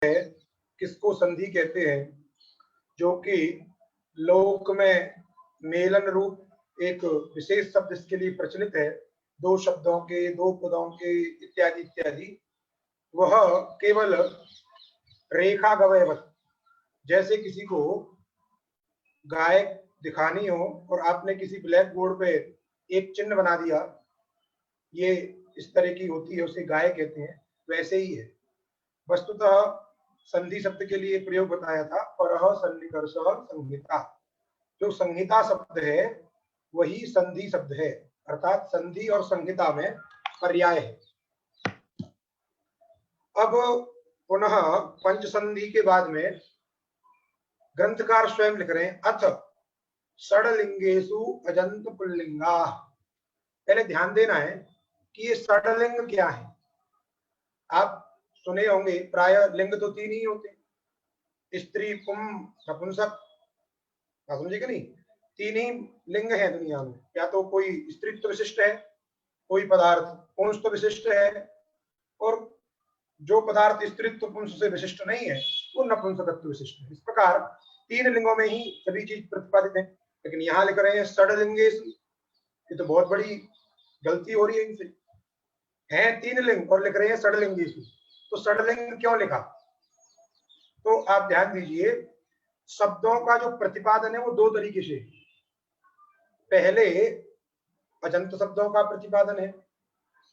है किसको संधि कहते हैं, जो कि लोक में मेलन रूप एक विशेष शब्द इसके लिए प्रचलित है, दो शब्दों के, दो पदों के इत्यादि इत्यादि। वह केवल रेखा गवयवत, जैसे किसी को गाय दिखानी हो और आपने किसी ब्लैक बोर्ड पे एक चिन्ह बना दिया, ये इस तरह की होती है, उसे गाय कहते हैं, वैसे ही है। वस्तुतः संधि शब्द के लिए प्रयोग बताया था, परः सन्निकर्ष संहिता। जो संहिता शब्द है वही संधि शब्द है, अर्थात संधि और संहिता में पर्याय है। अब पुनः पंच संधि के बाद में ग्रंथकार स्वयं लिख रहे हैं, अथ षडलिंगेषु अजंत पुल्लिंगा। पहले ध्यान देना है कि ये षडलिंग क्या है। आप सुने होंगे प्राय लिंग तो तीन ही होते, स्त्री पुम नपुंसक, समझे कि नहीं? तीन ही लिंग है दुनिया में, या तो कोई स्त्रीत्व विशिष्ट है, कोई पदार्थ पुंसत्व विशिष्ट है, और जो पदार्थ स्त्रीत्व पुंस से विशिष्ट नहीं है वो नपुंसकत्व विशिष्ट है। इस प्रकार तीन लिंगों में ही सभी चीज प्रतिपादित है। लेकिन यहाँ लिख रहे हैं षडलिंगेषु, ये तो बहुत बड़ी गलती हो रही है इनसे। है तीन लिंग और लिख रहे हैं षडलिंगेषु, तो षडलिंग क्यों लिखा? तो आप ध्यान दीजिए, शब्दों का जो प्रतिपादन है वो दो तरीके से, पहले अजंत शब्दों का प्रतिपादन है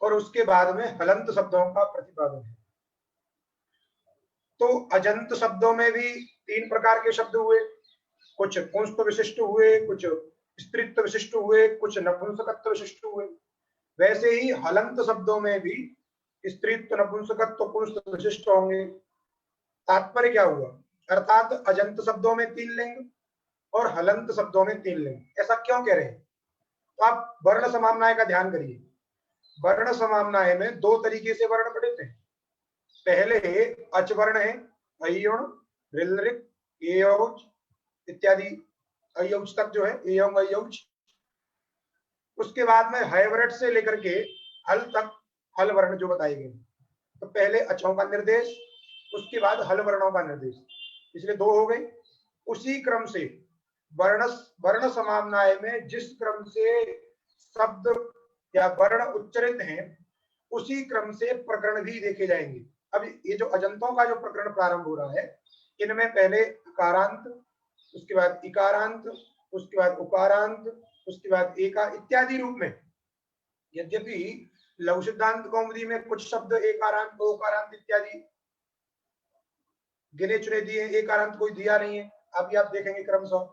और उसके बाद में हलंत शब्दों का प्रतिपादन है। तो अजंत शब्दों में भी तीन प्रकार के शब्द हुए, कुछ पुंसत्व विशिष्ट हुए, कुछ स्त्रीत्व विशिष्ट हुए, कुछ नपुंसकत्व विशिष्ट हुए। वैसे ही हलंत शब्दों में भी स्त्रीत्व, नपुंसकत्व, पुंसत्व विशिष्ट होंगे। तात्पर्य क्या हुआ? अर्थात अजंत शब्दों में तीन लिंग और हलंत शब्दों में तीन लिंग। ऐसा क्यों कह रहे हैं? तो आप वर्ण समाम्नाय का ध्यान करिए। वर्ण समाम्नाय में दो तरीके से वर्ण पढ़ते हैं। पहले अच वर्ण है, अयुण, ऋलृक, एयौज इत्यादि, अयौज तक जो है, एयौंग अयौज। उसके बाद में हयवृट से लेकर के हल तक हल वर्ण जो बताए गए। तो पहले अचों का निर्देश, उसके बाद हल वर्णों का निर्देश, इसलिए दो हो गए। उसी क्रम से वर्ण समाम्नाय में जिस क्रम से शब्द या वर्ण उच्चरित हैं, उसी क्रम से प्रकरण भी देखे जाएंगे। अब ये जो अजंतों का जो प्रकरण प्रारंभ हो रहा है, इनमें पहले अकारांत, उसके बाद इकारांत, उसके बाद उकारांत, उसके बाद एका इत्यादि रूप में। यद्यपि लघु सिद्धांत कौमुदी में कुछ शब्द एकारांत, ओकारांत इत्यादि गिने चुने दिए, एकारांत कोई दिया नहीं है, अभी आप देखेंगे क्रमशः।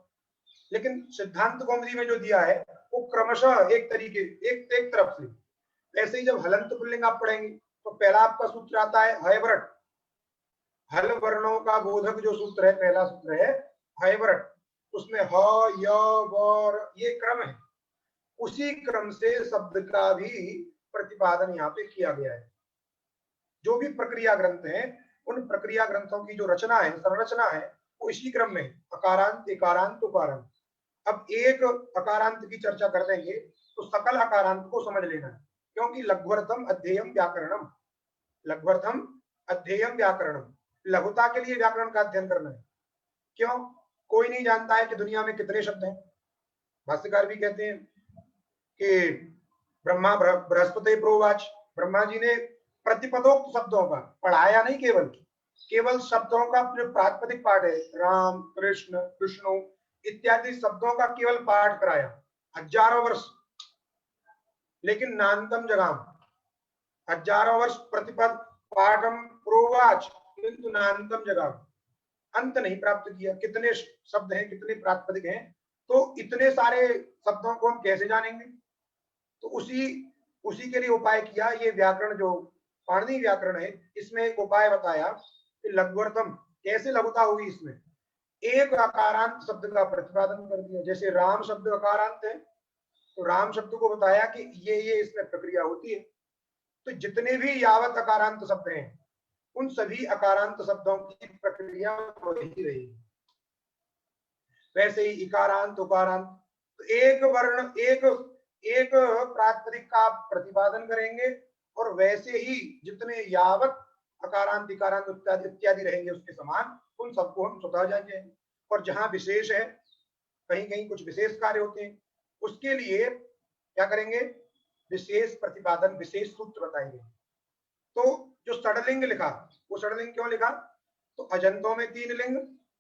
लेकिन सिद्धांत कौमुदी में जो दिया है वो क्रमशः एक तरीके, एक तरफ से। ऐसे ही जब हलंत पुल्लिंग आप पढ़ेंगे तो पहला आपका सूत्र आता है हयवृट। हल वर्णों का बोधक जो सूत्र है, पहला सूत्र है हयवृट, उसमें ह, य, व, ये क्रम है। उसी क्रम से शब्द का भी प्रतिपादन यहाँ पे किया गया है। जो भी प्रक्रिया ग्रंथ हैं, उन प्रक्रिया ग्रंथों की जो रचना है, संरचना है, वो इसी क्रम में अकारांत, इकारांत, उकारांत। अब एक अकारांत की चर्चा कर देंगे तो सकल अकारांत को समझ लेना है, क्योंकि लघ्वर्थम अध्येयम व्याकरणम, लघ्वर्थम अध्येयम व्याकरणम, लघुता के लिए व्याकरण का अध्ययन करना है। क्यों? कोई नहीं जानता है कि दुनिया में कितने शब्द हैं। भाष्यकार भी कहते हैं कि ब्रह्मा बृहस्पति प्रोवाच, ब्रह्मा जी ने प्रतिपदोक्त शब्दों का पढ़ाया नहीं, केवल शब्दों का जो प्रातिपदिक पाठ है, राम, कृष्ण, विष्णु इत्यादि शब्दों का केवल पाठ कराया हजारों वर्ष। लेकिन नान्तम जगाम, हजारों वर्ष प्रतिपद पाठम प्रोवाच, किंतु नान्तम जगाम, अंत नहीं प्राप्त किया। कितने शब्द हैं, कितने प्रातिपदिक हैं, तो इतने सारे शब्दों को हम कैसे जानेंगे? तो उसी के लिए उपाय किया। ये व्याकरण जो पाणिनि व्याकरण है, इसमें एक उपाय बताया कि लघ्वर्थम, कैसे लघुता हुई इसमें। एक अकारांत शब्द का प्रतिपादन कर दिया। जैसे राम शब्द अकारांत है, तो राम शब्द को बताया कि ये इसमें प्रक्रिया होती है। तो जितने भी यावत अकारांत शब्द हैं, उन सभी अकारांत शब्दों की प्रक्रिया वही रही। वैसे ही इकारांत, उकारांत, तो एक वर्ण, एक प्रातिपदिक का प्रतिपादन करेंगे, और वैसे ही जितने यावत अकारांत इकारांत इत्यादि इत्यादि रहेंगे उसके समान, उन सबको हम स्वतः जान जाएंगे। और जहां विशेष है, कहीं कहीं कुछ विशेष कार्य होते हैं, उसके लिए क्या करेंगे, विशेष प्रतिपादन, विशेष सूत्र बताएंगे। तो जो षडलिंग लिखा, वो षडलिंग क्यों लिखा, तो अजंतों में 3 लिंग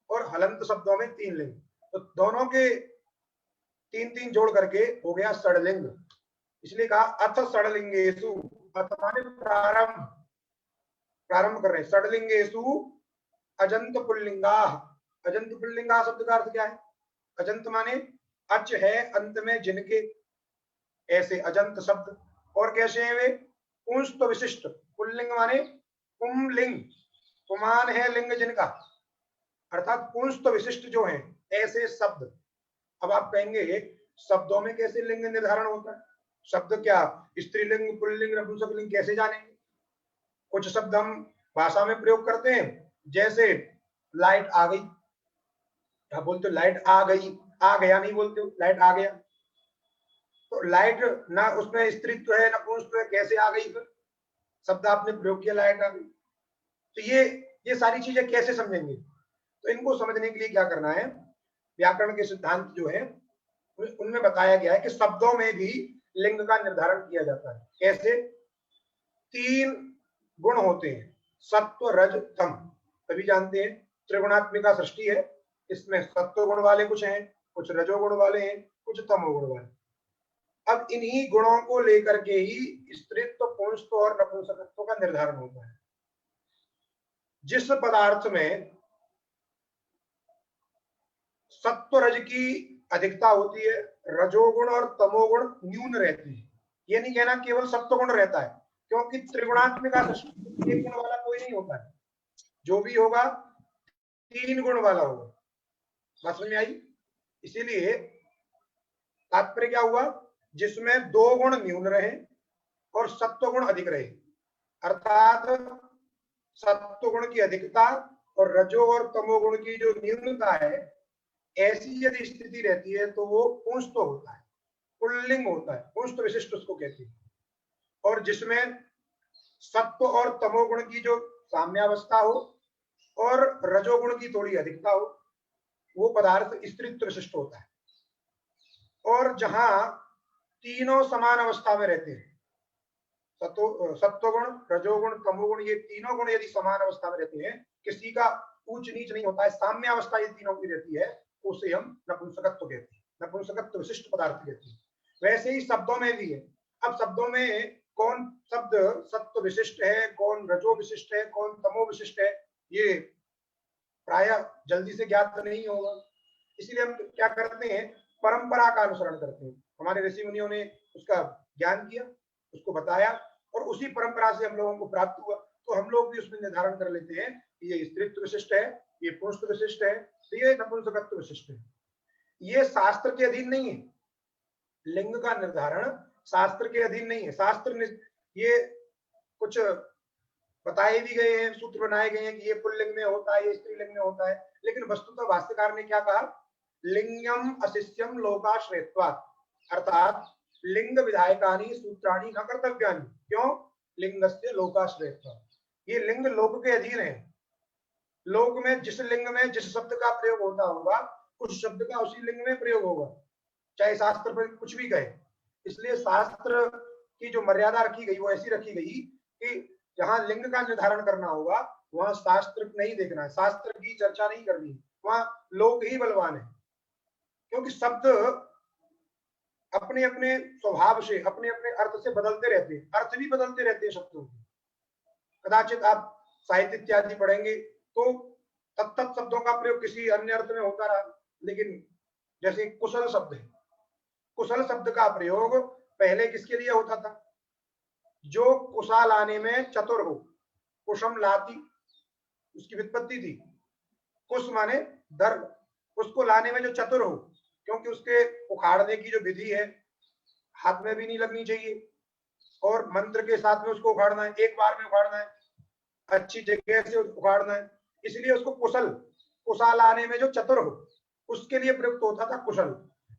और हलंत शब्दों में 3 लिंग, तो दोनों के 3-3 जोड़ करके हो गया षडलिंग। इसलिए कहा अथ षडलिंगेषु, अथ माने प्रारंभ, प्रारंभ कर रहे हैं, षडलिंगेषु अजंत पुल्लिंगा। अजंत पुल्लिंगा शब्द का अर्थ क्या है, अजंत माने अच है अंत में जिनके, ऐसे अजंत शब्द। और कैसे हैं वे, पुंस्त विशिष्ट, पुल्लिंग माने पुंलिंग, पुमान है लिंग जिनका, अर्थात पुंस्त विशिष्ट जो हैं ऐसे शब्द। अब आप कहेंगे शब्दों में कैसे लिंग निर्धारण होता है, शब्द क्या स्त्रीलिंग पुल्लिंग नपुंसकलिंग कैसे जानेंगे। कुछ शब्द हम भाषा में प्रयोग करते हैं, जैसे लाइट आ गई, आप बोलते हो लाइट आ गई, आ गया नहीं बोलते हो, लाइट आ गया। तो लाइट ना उसमें स्त्रीत्व है ना पुंसत्व है, कैसे आ गई, फिर शब्द आपने प्रयोग किया लाइट आ गई। तो ये सारी चीजें कैसे समझेंगे, तो इनको समझने के लिए क्या करना है, व्याकरण के सिद्धांत जो है उनमें बताया गया है कि शब्दों में भी लिंग का निर्धारण किया जाता है। कैसे, 3 गुण होते हैं, सत्व रज तम, सभी जानते हैं त्रिगुणात्मिका सृष्टि है, इसमें सत्व गुण वाले कुछ हैं, कुछ रजोगुण वाले हैं, कुछ तमोगुण वाले। अब इन्हीं गुणों को लेकर के ही स्त्रीत्व पुंसत्व और नपुंसकत्व का निर्धारण होता है। जिस पदार्थ में सत्व रज की अधिकता होती है, रजोगुण और तमोगुण न्यून रहते हैं। ये नहीं कहना केवल सत्वगुण रहता है, क्योंकि त्रिगुणात्मिका सृष्टि एक गुण वाला कोई नहीं होता है, जो भी होगा 3 गुण वाला होगा। बात समझ में आई। इसीलिए तात्पर्य क्या हुआ, जिसमें 2 गुण न्यून रहे और सत्व गुण अधिक रहे, अर्थात सत्व गुण की अधिकता और रजो और तमोगुण की जो न्यूनता है, ऐसी यदि स्थिति रहती है तो वो पुंस्त होता है, पुल्लिंग होता है, पुंस्त विशिष्ट उसको कहते हैं। और जिसमें सत्व और तमोगुण की जो साम्यावस्था हो और रजोगुण की थोड़ी अधिकता हो, वो पदार्थ स्त्रीत्व विशिष्ट होता है। और जहां तीनों समान अवस्था में रहते हैं, सत्वगुण रजोगुण तमोगुण, ये तीनों गुण यदि समान अवस्था में रहते हैं, किसी का ऊंच नीच नहीं होता है, साम्य अवस्था ये तीनों की रहती है, उसे हम नपुंसकत्व कहते हैं, नपुंसकत्व विशिष्ट पदार्थ कहते हैं। वैसे ही शब्दों में भी है। अब शब्दों में कौन शब्द सत्व विशिष्ट है, कौन रजो विशिष्ट है, कौन तमो विशिष्ट है, ये प्राय जल्दी से ज्ञात नहीं होगा। इसलिए हम क्या करते हैं, परंपरा का अनुसरण करते हैं। हमारे ऋषि मुनियों ने उसका ज्ञान किया, उसको बताया, और उसी परंपरा से हम लोगों को प्राप्त हुआ, तो हम लोग भी उसमें निर्धारण कर लेते हैं कि ये स्त्रीत्व विशिष्ट है, ये पुंसत्व विशिष्ट है, तो ये नपुंसकत्व विशिष्ट है। ये शास्त्र के अधीन नहीं है, लिंग का निर्धारण शास्त्र के अधीन नहीं है। शास्त्र ये कुछ बताए भी गए हैं, सूत्र बनाए गए हैं कि ये पुल्लिंग में होता है, ये स्त्रीलिंग में होता है, लेकिन वस्तुतः भाष्यकार ने क्या कहा, लिंगम अशिष्यम लोकाश्रयत्वात्, अर्थात लिंग विधायकानि सूत्राणि न कर्तव्यानि। क्यों, लिंगस्य लोकाश्रयत्वात्, ये लिंग लोक के अधीन है। लोक में जिस लिंग में जिस शब्द का प्रयोग होता होगा, उस शब्द का उसी लिंग में प्रयोग होगा, चाहे शास्त्र पर कुछ भी कहे। इसलिए शास्त्र की जो मर्यादा रखी गई वो ऐसी रखी गई कि जहां लिंग का निर्धारण करना होगा वहां शास्त्र नहीं देखना है, शास्त्र की चर्चा नहीं करनी, वहां लोक ही बलवान है। क्योंकि शब्द अपने अपने स्वभाव से, अपने अपने अर्थ से बदलते रहते हैं, अर्थ भी बदलते रहते हैं शब्दों के। कदाचित आप साहित्य इत्यादि पढ़ेंगे तो तत्त शब्दों का प्रयोग किसी अन्य अर्थ में होता रहा, लेकिन जैसे कुशल शब्द है, कुशल शब्द का प्रयोग पहले किसके लिए होता था, जो कुशा लाने में चतुर हो, कुशम लाती उसकी व्युत्पत्ति थी, कुश माने दर्भ, उसको लाने में जो चतुर हो, क्योंकि उसके उखाड़ने की जो विधि है हाथ में भी नहीं लगनी चाहिए और मंत्र के साथ में उसको उखाड़ना है, एक बार में उखाड़ना है, अच्छी जगह से उखाड़ना है, इसलिए उसको कुशल, कुशा लाने में जो चतुर हो उसके लिए प्रयुक्त होता था कुशल।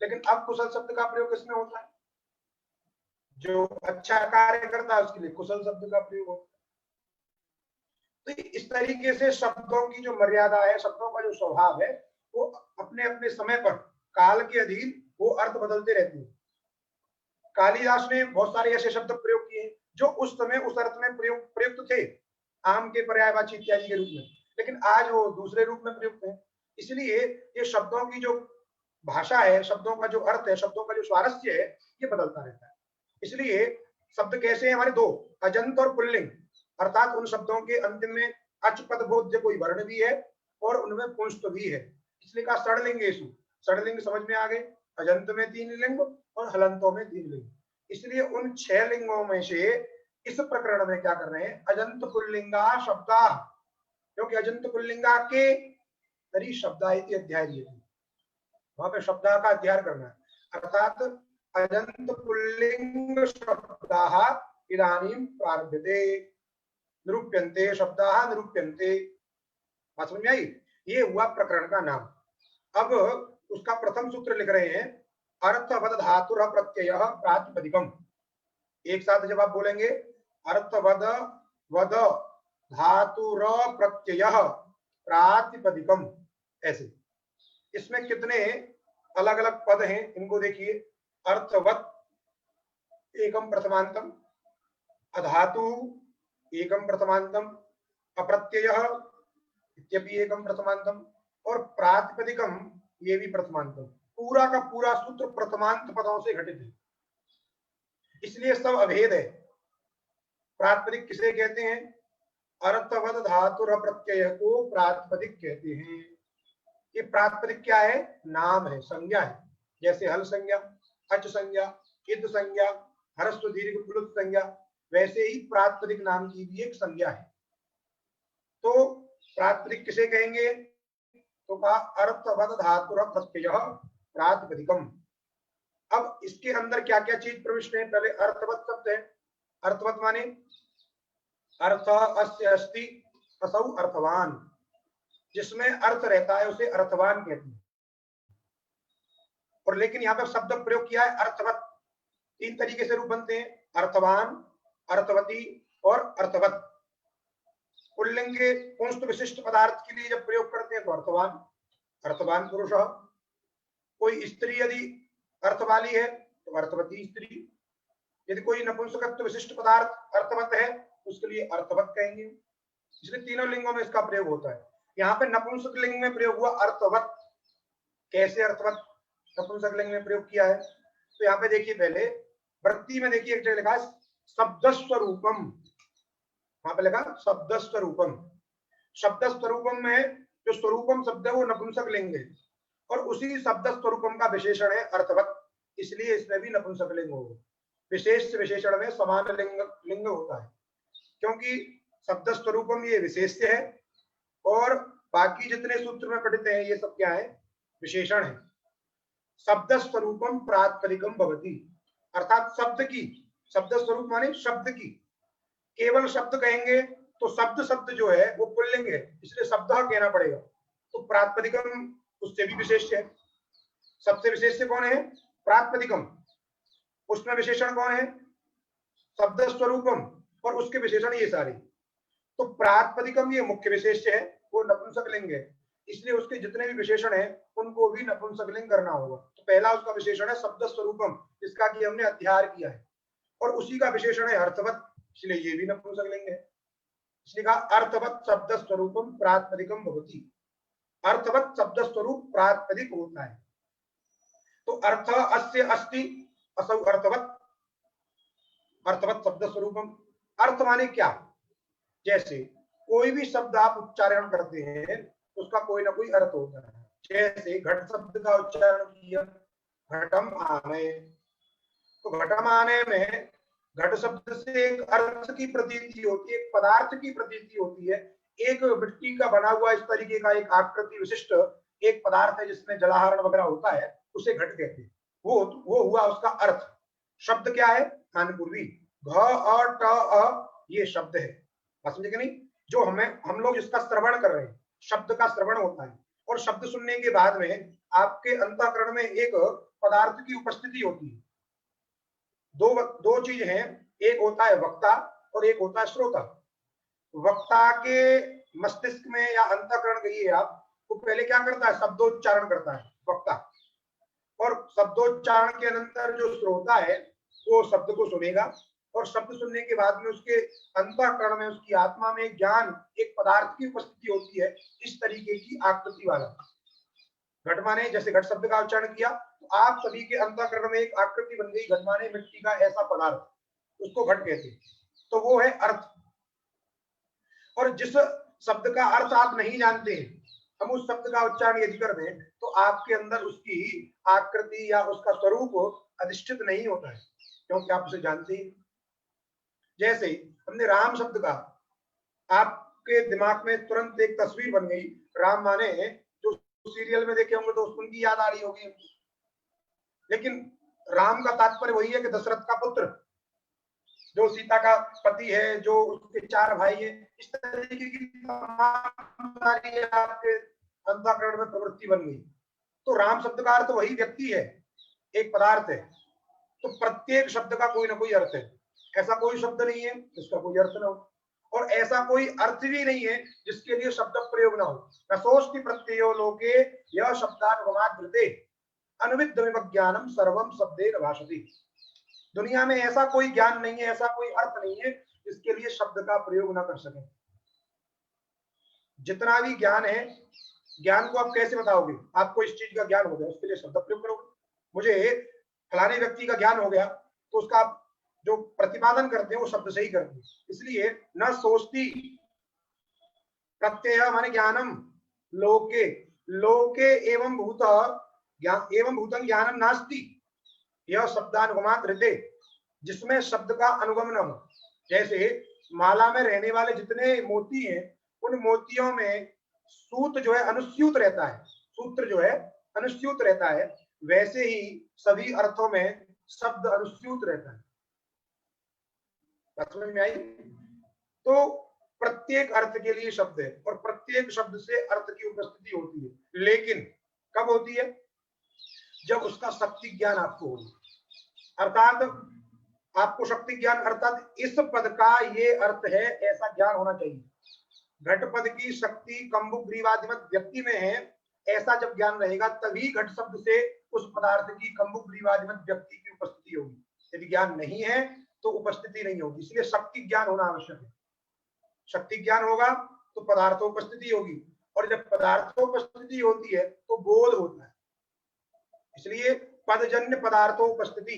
लेकिन अब कुशल शब्द का प्रयोग किसमें होता है, जो अच्छा कार्य करता है उसके लिए कुशल शब्द का प्रयोग होता है। तो इस तरीके से शब्दों की जो मर्यादा है, शब्दों का जो स्वभाव है, वो अपने अपने समय पर काल के अधीन वो अर्थ बदलते रहते हैं। कालिदास ने बहुत सारे ऐसे शब्द प्रयोग किए जो उस समय उस अर्थ में प्रयुक्त थे, आम के पर्यायवाची इत्यादि के रूप में, लेकिन आज वो दूसरे रूप में प्रयुक्त है। इसलिए ये शब्दों की जो भाषा है, शब्दों का जो अर्थ है, शब्दों का जो स्वारस्य है, ये बदलता रहता है। इसलिए शब्द कैसे हैं हमारे दो, अजंत और पुल्लिंग, अर्थात उन शब्दों के अंतिम में अच पद बोध्य कोई वर्ण भी है और उनमें पुंस्त भी है, इसलिए कहा षडलिंगेषु। षडलिंग समझ में आ गए, अजंत में 3 लिंग और हलंतों में 3 लिंग। इसलिए उन 6 लिंगों में से इस प्रकरण में क्या कर रहे हैं, अजंत पुल्लिंगा शब्दा, क्योंकि अजंत पुल्लिंगा के तरी शब्दा इति अध्याय दिए थे, वहां पे शब्दा का अध्ययन करना है, अर्थात अजंत पुल्लिंग शब्दाः इदानीं प्रारभ्यते, निरूप्यन्ते शब्दाः निरूप्यन्ते। बात समझ में आई? ये हुआ प्रकरण का नाम। अब उसका प्रथम सूत्र लिख रहे हैं, अर्थवद धातुर प्रत्ययः प्रातिपदिकम। एक साथ जब आप बोलेंगे अर्थवद वद धातुर प्रत्ययः प्रातिपदिकम, ऐसे इसमें कितने अलग अलग पद हैं इनको देखिए। अर्थवत एकम प्रथमांतम, अधातु एकम प्रथमांतम, अप्रत्ययः इत्यपि एकम प्रथमांतम और प्रातिपदिकम ये भी प्रथमांतम। पूरा का पूरा सूत्र प्रथमांत पदों से घटित है, इसलिए सब अभेद है। प्रातिपदिक किसे कहते हैं? अर्थवद धातुर प्रत्यय को प्रातिपदिक कहते हैं। ये प्रातिपदिक क्या है? नाम है, संज्ञा है, जैसे हल संज्ञा, अच संज्ञा, इद संज्ञा, ह्रस्व दीर्घ प्लुत संज्ञा, वैसे ही प्रातिपदिक नाम की भी एक संज्ञा है। तो प्रातिपदिक किसे कहेंगे? तो कहा अर्थवद धातुर प्रत्ययः प्रातिपदिकम। अब इसके अंदर क्या क्या चीज प्रविष्ट है? पहले अर्थवत शब्द है, अर्थवत माने अर्थ अस्य अस्ति असौ अर्थवान, जिसमें अर्थ रहता है उसे अर्थवान कहते हैं। और लेकिन यहाँ पर शब्द प्रयोग किया है अर्थवत। 3 तरीके से रूप बनते हैं, अर्थवान, अर्थवती और अर्थवत। पुल्लिंग के पुंस्त विशिष्ट पदार्थ के लिए जब प्रयोग करते हैं तो अर्थवान, अर्थवान पुरुष। कोई स्त्री यदि अर्थ वाली है तो अर्थवती स्त्री। यदि कोई नपुंसकत्व विशिष्ट पदार्थ अर्थवत है उसके लिए अर्थवत कहेंगे। इसलिए तीनों लिंगों में इसका प्रयोग होता है। यहाँ पे नपुंसक लिंग में प्रयोग हुआ अर्थवत। कैसे अर्थवत नपुंसक लिंग में प्रयोग किया है? तो यहाँ पे देखिए, पहले वृत्ति में देखिए एक जगह लिखा है शब्दस्वरूपम, वहां पे लिखा शब्दस्वरूपम। शब्दस्वरूपम में जो स्वरूपम शब्द है वो नपुंसक लिंग है और उसी शब्दस्वरूपम का विशेषण है अर्थवत, इसलिए इसमें भी नपुंसक लिंग होगा। विशेष विशेषण में समान लिंग होता है, क्योंकि शब्दस्वरूपम ये विशेष्य है और बाकी जितने सूत्र में पढ़ते हैं ये सब क्या है? विशेषण है। शब्दस्वरूपम प्रातिपदिकम भवति, अर्थात शब्द की, शब्द स्वरूप माने शब्द की, केवल शब्द कहेंगे तो शब्द शब्द जो है वो पुल्लिंग है, इसलिए शब्द कहना पड़ेगा। तो प्रातिपदिकम उससे भी विशेष है। सबसे विशेष कौन है? प्रातिपदिकम। उसमें विशेषण कौन है? शब्द स्वरूपम, और उसके विशेषण ये सारे। तो प्रातिपदिकम ये मुख्य विशेष है, वो नपुंसक लिंग है, इसलिए उसके जितने भी विशेषण है उनको भी नपुंसक लिंग करना होगा। तो पहला उसका विशेषण है शब्द स्वरूपम, जिसका कि हमने अध्ययन किया है, और उसी का विशेषण है अर्थवत, इसलिए ये भी नपुंसक लिंग है। इसलिए कहा अर्थवत शब्द स्वरूपम प्रातिपदिकम भवति, अर्थवत शब्द स्वरूप प्रातिपदिक होता है। तो अर्थ अस्य अस्ति असौ अर्थवत, अर्थवत शब्द स्वरूपम। अर्थ माने क्या? जैसे कोई भी शब्द आप उच्चारण करते हैं उसका कोई ना कोई अर्थ होता है। जैसे घट शब्द का उच्चारण किया, घटम आने, तो घटम आने में घट शब्द से एक अर्थ की प्रतीति होती है, एक पदार्थ की प्रतीति होती है। एक मिट्टी का बना हुआ इस तरीके का एक आकृति विशिष्ट एक पदार्थ है जिसमें जलाहरण वगैरह होता है, उसे घट कहते हैं। वो हुआ उसका अर्थ। शब्द क्या है? खानपूर्वी, घ अ ट अ, ये शब्द है। समझे कि नहीं? जो हम लोग जिसका श्रवण कर रहे हैं, शब्द का श्रवण होता है, और शब्द सुनने के बाद में आपके अंतःकरण में एक पदार्थ की उपस्थिति होती है। दो चीज हैं, एक होता है वक्ता और एक होता है श्रोता। वक्ता के मस्तिष्क में या अंतःकरण कहिए आप, वो पहले क्या करता है, शब्दोच्चारण करता है वक्ता, और शब्दोच्चारण के अनंतर जो श्रोता है वो शब्द को सुनेगा, और शब्द सुनने के बाद में उसके अंतःकरण में, उसकी आत्मा में ज्ञान, एक पदार्थ की उपस्थिति होती है, इस तरीके की आकृति वाला। घट माने, जैसे घट शब्द का उच्चारण किया तो आप सभी के अंतःकरण में एक आकृति बन गई, घट माने मिट्टी का ऐसा पदार्थ, उसको घट कहते हैं। तो वो है अर्थ। और जिस शब्द का अर्थ आप नहीं जानते, हम उस शब्द का उच्चारण यदि कर दें तो आपके अंदर उसकी आकृति या उसका स्वरूप अधिष्ठित नहीं होता है, क्योंकि आप उसे जानते ही। जैसे हमने राम शब्द का, आपके दिमाग में तुरंत एक तस्वीर बन गई, राम माने जो सीरियल में देखे होंगे तो उनकी याद आ रही होगी, लेकिन राम का तात्पर्य वही है कि दशरथ का पुत्र, जो सीता का पति है, जो उसके 4 भाई है, इस तरीके की तमाम सारी आपके अंतःकरण में प्रवृत्ति बन गई। तो राम शब्द का अर्थ वही व्यक्ति है, एक पदार्थ है। तो प्रत्येक शब्द का कोई ना कोई अर्थ है, ऐसा कोई शब्द नहीं है जिसका कोई अर्थ ना हो, और ऐसा कोई अर्थ भी नहीं है जिसके लिए शब्द प्रयोग ना हो। रसोस्ति प्रत्ययो लोके यह शब्दानुगमाद्यते अनुविद्यमिव ज्ञानम सर्वम शब्देन भाषति। दुनिया में ऐसा कोई ज्ञान नहीं है, ऐसा कोई अर्थ नहीं है जिसके लिए शब्द का प्रयोग ना कर सके। जितना भी ज्ञान है, ज्ञान को आप कैसे बताओगे? आपको इस चीज का ज्ञान हो गया, उसके लिए शब्द प्रयोग करोगे। मुझे फलाने व्यक्ति का ज्ञान हो गया तो उसका आप जो प्रतिपादन करते हैं वो शब्द से ही करते हैं। इसलिए न सोचती प्रत्यय माने ज्ञानम, लोके, लोके एवं भूत ज्ञान, एवं भूतम ज्ञानम नास्ति, यह शब्दानुगमात रहते, जिसमें शब्द का अनुगम न हो। जैसे माला में रहने वाले जितने मोती हैं, उन मोतियों में सूत जो है अनुस्यूत रहता है, सूत्र जो है अनुस्यूत रहता है, वैसे ही सभी अर्थों में शब्द अनुस्यूत रहता है। समझ में आई? तो प्रत्येक अर्थ के लिए शब्द है, और प्रत्येक शब्द से अर्थ की उपस्थिति होती है, लेकिन कब होती है? जब उसका शक्ति ज्ञान आपको हो, अर्थात आपको शक्ति ज्ञान, अर्थात इस पद का ये अर्थ है, ऐसा ज्ञान होना चाहिए। घट पद की शक्ति कंबुग्रीवादिमत व्यक्ति में है, ऐसा जब ज्ञान रहेगा तभी घट शब्द से उस पदार्थ की कंबुग्रीवादिमत व्यक्ति की उपस्थिति होगी। यदि ज्ञान नहीं है तो उपस्थिति नहीं होगी। इसलिए शक्ति ज्ञान होना आवश्यक है। शक्ति ज्ञान होगा तो पदार्थोपस्थिति होगी, और जब पदार्थोपस्थिति होती है तो बोध होता है। इसलिए पदजन्य पदार्थोपस्थिति,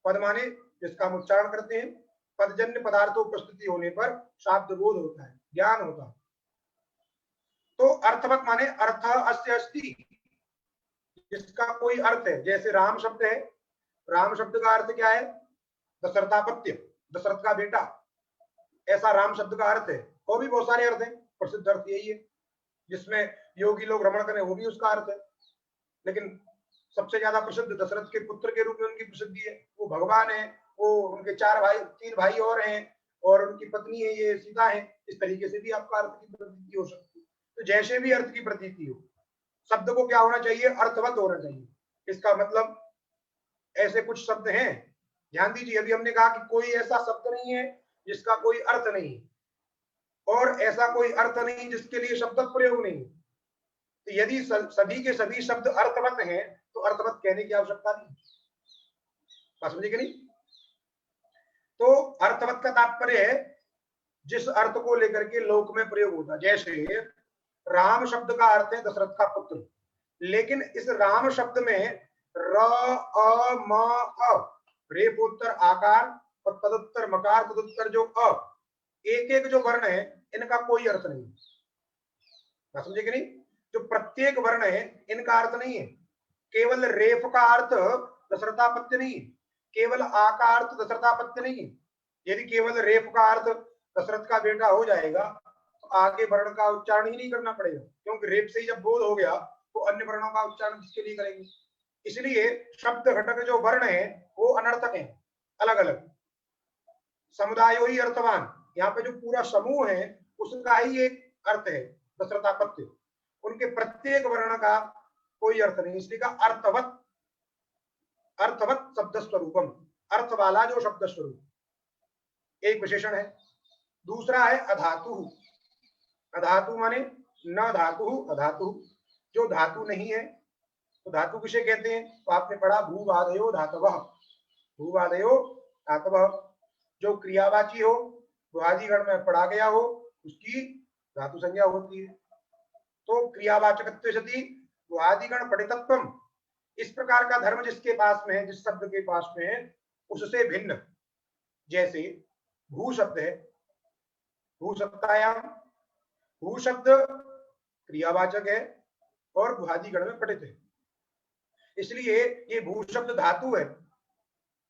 पद माने जिसका हम उच्चारण करते हैं, पदजन्य पदार्थोपस्थिति होने पर शाब्द बोध होता है, ज्ञान होता है। तो अर्थवत माने अर्थ अस्य अस्ति, जिसका कोई अर्थ है। जैसे राम शब्द है, राम शब्द का अर्थ क्या है? दशरथापत्य, दशरथ का बेटा, ऐसा राम शब्द का अर्थ है। और भी बहुत सारे अर्थ हैं, प्रसिद्ध अर्थ यही है, जिसमें योगी लोग रमण करें वो भी उसका अर्थ है, लेकिन सबसे ज्यादा प्रसिद्ध दशरथ के पुत्र के रूप में उनकी प्रसिद्धि है। वो भगवान है, वो उनके 4 भाई, 3 भाई और हैं, और उनकी पत्नी है ये सीता है। इस तरीके से भी आपका अर्थ की प्रतीति हो सकती है। तो जैसे भी अर्थ की प्रतीति हो, शब्द को क्या होना चाहिए? अर्थवत होना चाहिए। इसका मतलब ऐसे कुछ शब्द हैं, ध्यान दीजिए, अभी हमने कहा कि कोई ऐसा शब्द नहीं है जिसका कोई अर्थ नहीं, और ऐसा कोई अर्थ नहीं जिसके लिए शब्द प्रयोग नहीं। तो यदि सभी के सभी शब्द अर्थवत हैं तो अर्थवत कहने की आवश्यकता नहीं। बात समझे कि नहीं? तो अर्थवत का तात्पर्य है जिस अर्थ को लेकर के लोक में प्रयोग होता है। जैसे राम शब्द का अर्थ है दशरथ का पुत्र, लेकिन इस राम शब्द में र अ म अ, रेपोत्तर आकार और तदुत्तर मकार, तदुत्तर जो अ, एक एक जो वर्ण है इनका कोई अर्थ नहीं। बात समझे कि नहीं? जो प्रत्येक वर्ण है इनका अर्थ नहीं है। केवल रेफ का अर्थ दशरथापत्य नहीं है, केवल आ का अर्थ दशरथापत्य नहीं है। यदि केवल रेफ का अर्थ दशरथ का बेटा हो जाएगा तो आगे वर्ण का उच्चारण ही नहीं करना पड़ेगा, क्योंकि रेफ से ही जब बोध हो गया तो अन्य वर्णों का उच्चारण किसके लिए करेंगे? इसलिए शब्द घटक जो वर्ण है वो अनर्थक है, अलग अलग। समुदायो ही अर्थवान, यहाँ पे जो पूरा समूह है उसका ही एक अर्थ है दशरथापत्य, उनके प्रत्येक वर्ण का कोई अर्थ नहीं। इसलिए का अर्थवत, अर्थवत शब्द स्वरूपम, अर्थ वाला जो शब्द स्वरूप, एक विशेषण है। दूसरा है अधातु। अधातु माने न धातु अधातु, जो धातु नहीं है। तो धातु किसे कहते हैं? तो आपने पढ़ा भूवादयो धातवः, भूवादयो धातवः। जो क्रियावाची हो, भुआदिगण में पढ़ा गया हो, उसकी धातु संज्ञा होती है। तो क्रियावाचकत्व सति भुआदिगण पठितत्वम, इस प्रकार का धर्म जिसके पास में है, जिस शब्द के पास में है, उससे भिन्न। जैसे भू शब्द है, भू सत्तायाम, भू शब्द क्रियावाचक है और भुआदिगण में पठित है, इसलिए ये भू शब्द धातु है।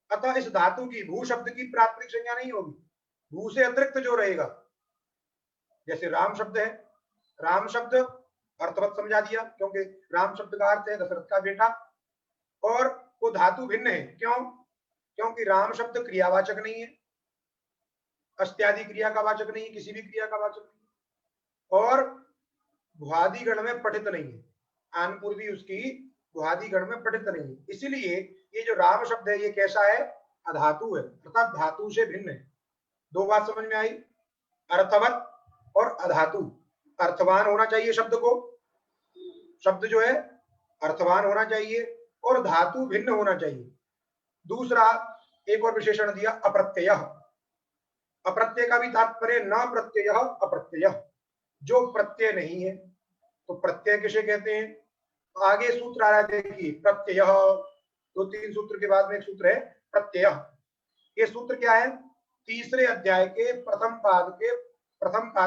अतः इस धातु की, भू शब्द की प्राथमिक संज्ञा नहीं होगी, भू से अतिरिक्त जो रहेगा। जैसे राम शब्द है, राम शब्द अर्थवत समझा दिया, क्योंकि राम शब्द का अर्थ है दशरथ का बेटा, और वो धातु भिन्न है। क्यों? क्योंकि राम शब्द क्रियावाचक नहीं है, अस्त्यादि क्रिया का वाचक नहीं है, किसी भी क्रिया का वाचक नहीं, और भुआदिगण में पठित नहीं है, आनपूर्वी उसकी भुआदिगण में पठित नहीं है। इसीलिए ये जो राम शब्द है, ये कैसा है? अधातु है, अर्थात धातु से भिन्न है। दो बात समझ में आई, अर्थवत और अधातु। अर्थवान होना चाहिए शब्द को, शब्द जो है अर्थवान होना चाहिए, और धातु भिन्न होना चाहिए। दूसरा एक और विशेषण दिया, अप्रत्यय। अप्रत्यय का भी तात्पर्य न प्रत्यय अप्रत्यय, जो प्रत्यय नहीं है। तो प्रत्यय किसे कहते हैं? आगे सूत्र आ रहा है, देखिए, प्रत्यय। दो तीन सूत्र के बाद में एक सूत्र है प्रत्यय। ये सूत्र क्या है? तीसरे अध्याय के प्रथम पाद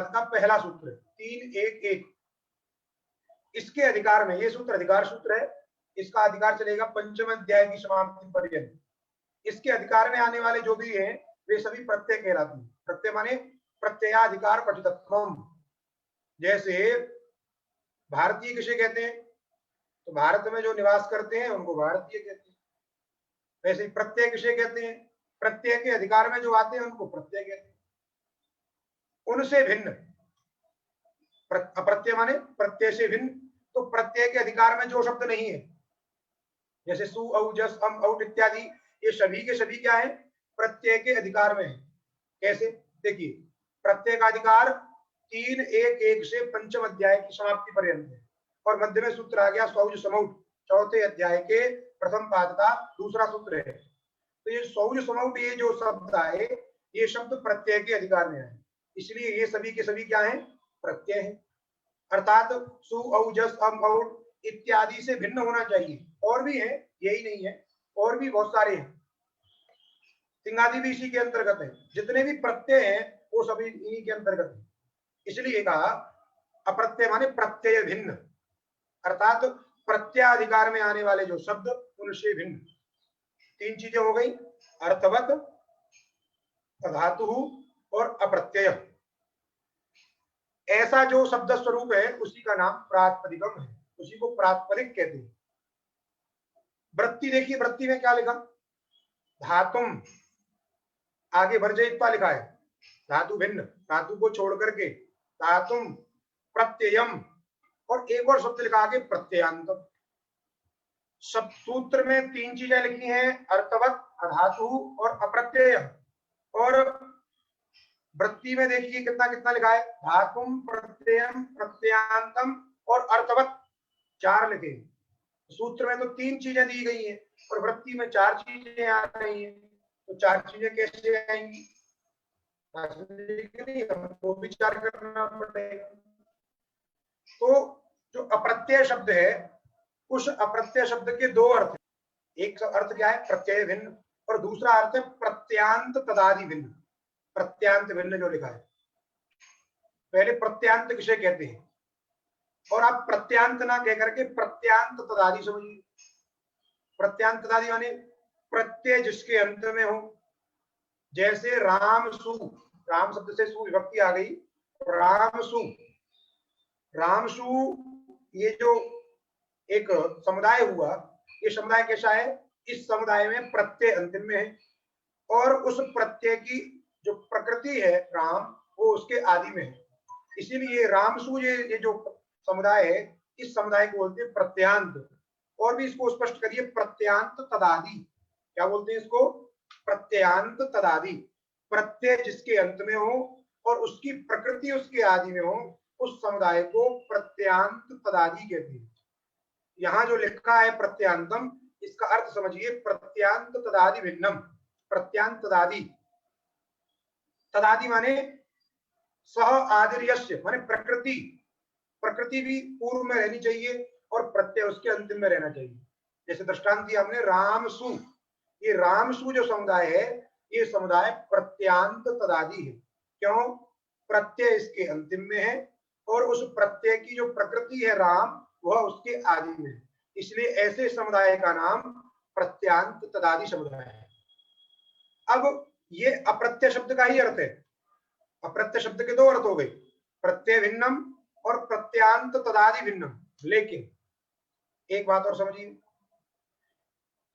का पहला सूत्र है, 3-1-1। इसके अधिकार में, ये सूत्र अधिकार सूत्र है, इसका अधिकार चलेगा पंचम अध्याय की समाप्ति पर्यंत। इसके अधिकार में आने वाले जो भी हैं, वे सभी प्रत्यय कहलाते हैं। प्रत्यय माने प्रत्ययाधिकार पठितत्वम। जैसे भारतीय किसे कहते हैं? तो भारत में जो निवास करते हैं उनको भारतीय कहते हैं। वैसे प्रत्यय किसे कहते हैं? प्रत्यय के अधिकार में जो आते हैं उनको प्रत्यय कहते हैं। उनसे भिन्न अप्रत्यय माने प्रत्यय से भिन्न। तो प्रत्यय के अधिकार में जो शब्द नहीं है, जैसे सु औ जस अम औट इत्यादि, ये सभी के सभी क्या है? प्रत्यय के अधिकार में है। कैसे? देखिए, प्रत्यय का अधिकार 3-1-1 से पंचम अध्याय की समाप्ति पर्यंत है, और मध्य में सूत्र आ गया सौज समौट, चौथे अध्याय के प्रथम पाद का दूसरा सूत्र है। तो ये सौज समौट, ये जो शब्द आए, ये शब्द प्रत्यय के अधिकार में है, इसलिए ये सभी के सभी क्या है? प्रत्यय है। अर्थात सु औ जस अम औट इत्यादि से भिन्न होना चाहिए। और भी है, यही नहीं है, और भी बहुत सारे हैं। सिंगादि भी इसी के अंतर्गत है। जितने भी प्रत्यय हैं वो सभी इन्हीं के अंतर्गत है। इसलिए कहा अप्रत्यय माने प्रत्यय भिन्न, अर्थात प्रत्याधिकार में आने वाले जो शब्द उनसे भिन्न। तीन चीजें हो गई, अर्थवत, अधातु और अप्रत्यय। ऐसा जो शब्द स्वरूप है उसी का नाम प्रातिपदिकम है, उसी को प्रातिपदिक कहते हैं। वृत्ति देखिए, वृत्ति में क्या लिखा? धातुम, आगे वर्जयित्वा लिखा है, धातु भिन्न, धातु को छोड़ करके धातुम प्रत्ययम, और एक और शब्द लिखा आगे प्रत्ययांतम। सब सूत्र में तीन चीजें लिखी हैं, अर्थवत, अधातु और अप्रत्यय। और वृत्ति में देखिए कितना कितना लिखा है, धातुम प्रत्ययम प्रत्ययांतम और अर्थवत, चार लिखे। सूत्र में तो तीन चीजें दी गई हैं और वृत्ति में चार चीजें आ रही हैं। तो चार चीजें कैसे आएंगी? हमको विचार करना पड़ेगा। तो जो अप्रत्यय शब्द है, उस अप्रत्यय शब्द के दो अर्थ हैं। एक अर्थ क्या है? प्रत्यय भिन्न, और दूसरा अर्थ है प्रत्यांत तदादि भिन्न। प्रत्यांत भिन्न जो लिखा है, पहले प्रत्यांत किसे कहते हैं, और आप प्रत्यांत ना कह करके प्रत्यांत तदादि समझिए। प्रत्यांत तदादि माने प्रत्यय जिसके अंत में हो। जैसे राम सु, राम शब्द से सु विभक्ति आ गई, राम सु, राम सु, ये जो एक समुदाय हुआ, ये समुदाय कैसा है? इस समुदाय में प्रत्यय अंतिम में है, और उस प्रत्यय की जो प्रकृति है राम, वो उसके आदि में है। इसीलिए रामसु, ये जो समुदाय है, इस समुदाय को बोलते हैं प्रत्यांत। और भी इसको स्पष्ट करिए, प्रत्यांत तदादि। क्या बोलते हैं इसको? प्रत्यांत तदादि। प्रत्यय जिसके अंत में हो और उसकी प्रकृति उसके आदि में हो, उस समुदाय को प्रत्यांत तदादि कहते हैं। यहाँ जो लिखा है प्रत्यांतम, इसका अर्थ समझिए प्रत्यांत तदादि भिन्नम। प्रत्यांत तदादि, तदादि माने सह आदिर्यस्य माने प्रकृति, प्रकृति भी पूर्व में रहनी चाहिए और प्रत्यय उसके अंतिम में रहना चाहिए। जैसे दृष्टांत दिया हमने रामसु, ये रामसु जो समुदाय है ये समुदाय प्रत्यांत तदादि है। क्यों? प्रत्यय इसके अंतिम में है और उस प्रत्यय की जो प्रकृति है राम, वह उसके आदि में है, इसलिए ऐसे समुदाय का नाम प्रत्यांत तदादि समुदाय है। अब ये अप्रत्यय शब्द का ही अर्थ है। अप्रत्यय शब्द के दो अर्थ हो गए, प्रत्यय भिन्नम और प्रत्यांत तदादि भिन्नम। लेकिन एक बात और समझिए,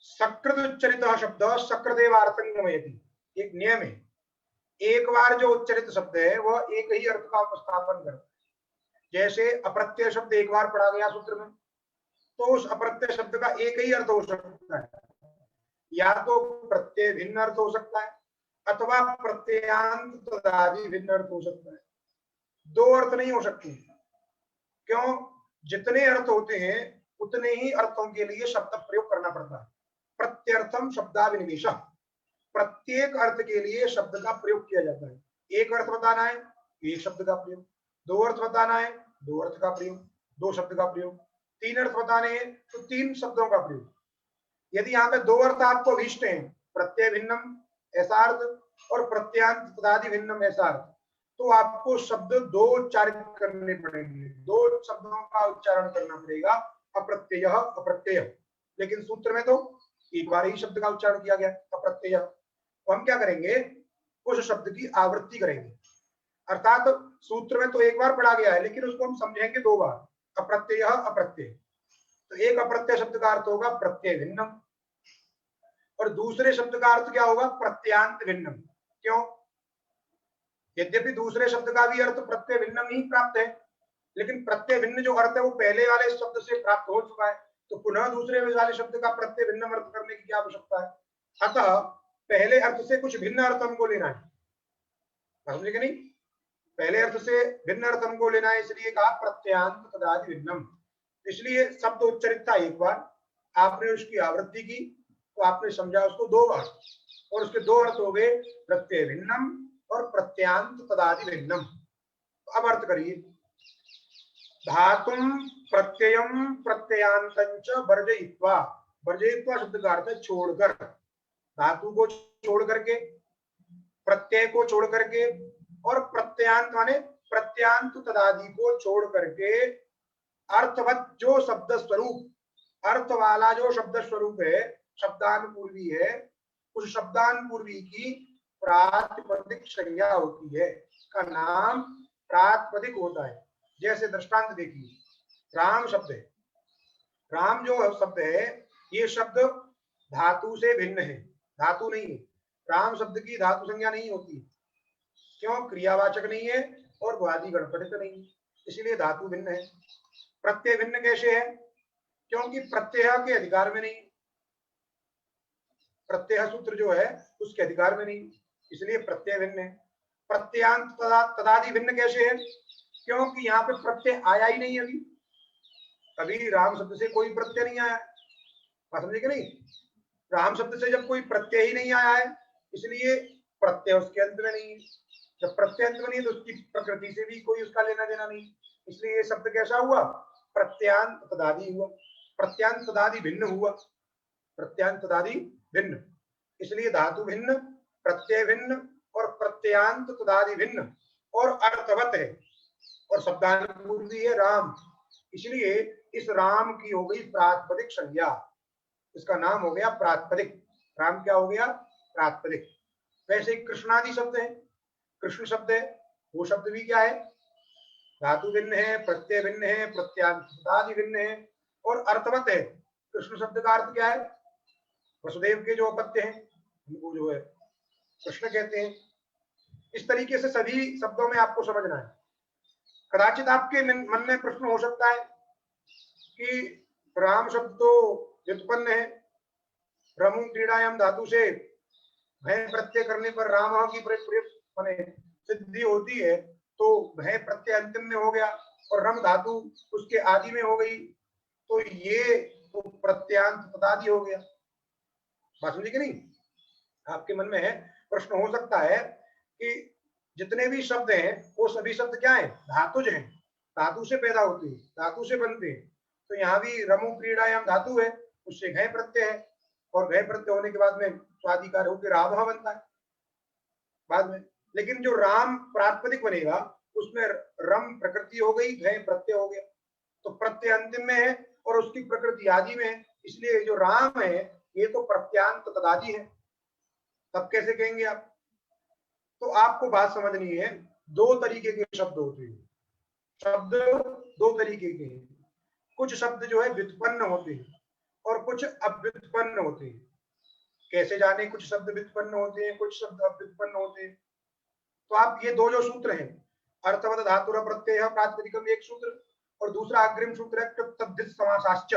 सकृत उच्चरित शब्द सकृदेवार्थं गमयति, एक नियम है, एक बार जो उच्चरित शब्द है वह एक ही अर्थ का उपस्थापन करता है। जैसे अप्रत्यय शब्द एक बार पढ़ा गया सूत्र में, तो उस अप्रत्यय शब्द का एक ही अर्थ हो सकता है, या तो प्रत्यय भिन्न अर्थ हो सकता है अथवा प्रत्यांत तदादि भिन्न अर्थ हो सकता है। दो अर्थ नहीं हो सकते। क्यों? जितने अर्थ होते हैं उतने ही अर्थों के लिए शब्द प्रयोग करना पड़ता है। प्रत्यर्थम शब्दाभिनिवेश, प्रत्येक अर्थ के लिए शब्द का प्रयोग किया जाता है। एक अर्थ बताना है, एक शब्द का प्रयोग। दो अर्थ बताना है, दो अर्थ का प्रयोग, दो शब्द का प्रयोग। तीन अर्थ बताने हैं तो तीन शब्दों का प्रयोग। यदि यहाँ पे दो अर्थ आपको अभीष्ट हैं, प्रत्यय भिन्नम ऐसा अर्थ और प्रत्यांत तदादि भिन्नम ऐसा अर्थ, तो आपको शब्द दो उच्चारित करने पड़ेंगे, दो शब्दों का उच्चारण करना पड़ेगा, अप्रत्यय अप्रत्यय। लेकिन सूत्र में तो एक बार ही शब्द का उच्चारण किया गया अप्रत्यय। तो हम क्या करेंगे, उस शब्द की आवृत्ति करेंगे, अर्थात सूत्र में तो एक बार पढ़ा गया है लेकिन उसको हम समझेंगे दो बार, अप्रत्यय अप्रत्यय। तो एक अप्रत्यय शब्द का अर्थ होगा प्रत्यय भिन्नम और दूसरे शब्द का अर्थ क्या होगा, प्रत्यांत भिन्नम। क्यों? यद्यपि दूसरे शब्द का भी अर्थ प्रत्यय भिन्नम ही प्राप्त है, लेकिन प्रत्यय भिन्न जो अर्थ है वो पहले वाले शब्द से प्राप्त हो चुका है, तो पुनः दूसरे वाले शब्द का प्रत्यय भिन्न अर्थ करने की क्या आवश्यकता है। अतः पहले अर्थ से कुछ भिन्न अर्थ हमको लेना है, समझे कि नहीं? पहले अर्थ से भिन्न अर्थ हमको लेना है, इसलिए कहा प्रत्यांत तदादि भिन्नम। इसलिए शब्द उच्चरित था एक बार, आपने उसकी आवृत्ति की तो आपने समझा उसको दो बार, और उसके दो अर्थ हो गए प्रत्यय भिन्नम और प्रत्यांत तदादि भिन्नम। अब अर्थ करिए, धातुम प्रत्ययम प्रत्ययांतंच वर्जयित्वा, वर्जयित्वा शब्द का अर्थ है छोड़कर, धातु को छोड़ करके, प्रत्यय को छोड़ करके, और प्रत्यांत माने प्रत्यांत तदादि को छोड़ करके अर्थवत जो शब्द स्वरूप, अर्थ वाला जो शब्द स्वरूप है, शब्दानुपूर्वी है, उस शब्दानुपूर्वी की प्रातिपदिक संज्ञा होती है, का नाम प्रातिपदिक होता है। जैसे दृष्टांत देखिए, राम शब्द है, राम जो शब्द है ये शब्द धातु से भिन्न है, धातु नहीं है। राम शब्द की धातु संज्ञा नहीं होती, क्यों? क्रियावाचक नहीं है और वादी गणपतित नहीं, इसलिए धातु भिन्न है। प्रत्यय भिन्न कैसे है? क्योंकि प्रत्यय के अधिकार में नहीं, प्रत्यय सूत्र जो है उसके अधिकार में नहीं, इसलिए प्रत्यय भिन्न है। प्रत्यांत तदादि भिन्न कैसे है? क्योंकि यहाँ पे प्रत्यय आया ही नहीं, अभी कभी राम शब्द से कोई प्रत्यय नहीं आया, समझे कि नहीं? राम शब्द से जब कोई प्रत्यय ही नहीं आया है, इसलिए प्रत्यय उसके अंत में नहीं है। जब प्रत्यय अंत में नहीं तो उसकी प्रकृति से भी कोई उसका लेना देना नहीं, इसलिए ये शब्द कैसा हुआ? प्रत्यांत तदादि हुआ, प्रत्यांत तदादि भिन्न हुआ, प्रत्यांत तदादि भिन्न। इसलिए धातु भिन्न, प्रत्यय भिन्न और प्रत्यांत तदादि भिन्न और अर्थवत है और शब्दानुपूर्वी है राम, इसलिए इस राम की हो गई प्रातिपदिक संज्ञा, इसका नाम हो गया प्रातिपदिक। राम क्या हो गया? प्रातिपदिक। वैसे ही कृष्णादि शब्द है, कृष्ण शब्द है, वो शब्द भी क्या है? धातु भिन्न है, प्रत्यय भिन्न है, प्रत्यांत भिन्न है और अर्थवत है। कृष्ण शब्द का अर्थ क्या है? वसुदेव के जो अपत्य हैं उनको जो है कृष्ण कहते हैं। इस तरीके से सभी शब्दों में आपको समझना है। कदाचित आपके मन में प्रश्न हो सकता है कि राम शब्द तो व्युत्पन्न है, रमु क्रीड़ायाम धातु से भय प्रत्यय करने पर राम की प्रयोग माने सिद्धि होती है तो भय प्रत्यय अंतिम में हो गया और रम धातु उसके आदि में हो गई, तो ये तो प्रत्यांत तदादि हो गया। बात समझे कि नहीं? आपके मन में है प्रश्न हो सकता है कि जितने भी शब्द हैं वो सभी शब्द क्या है? धातुज हैं, धातु से पैदा होते हैं, धातु से बनते हैं। तो यहाँ भी रमु क्रीड़ायाम धातु है, उससे घय प्रत्यय है और घय प्रत्यय होने के बाद में स्वादिकार होकर राभा बनता है बाद में। लेकिन जो राम प्रातिपदिक बनेगा उसमें रम प्रकृति हो गई, घय प्रत्यय हो गया, तो प्रत्यय अंतिम में है और उसकी प्रकृति आदि में है, इसलिए जो राम है ये तो प्रत्यांत तदादि है। तब कैसे कहेंगे आप? तो आपको बात समझनी है, दो तरीके के शब्द होते हैं, शब्द दो तरीके के हैं। कुछ शब्द जो है व्युत्पन्न होते हैं और कुछ अव्युत्पन्न होते हैं। कैसे जाने? कुछ शब्द व्युत्पन्न होते हैं, कुछ शब्द अव्युत्पन्न होते हैं। तो आप ये दो जो सूत्र हैं, अर्थवत धातुर प्रत्यय प्रातिपदिकम एक सूत्र और दूसरा अग्रिम सूत्र है कृतद्धित समासाश्च,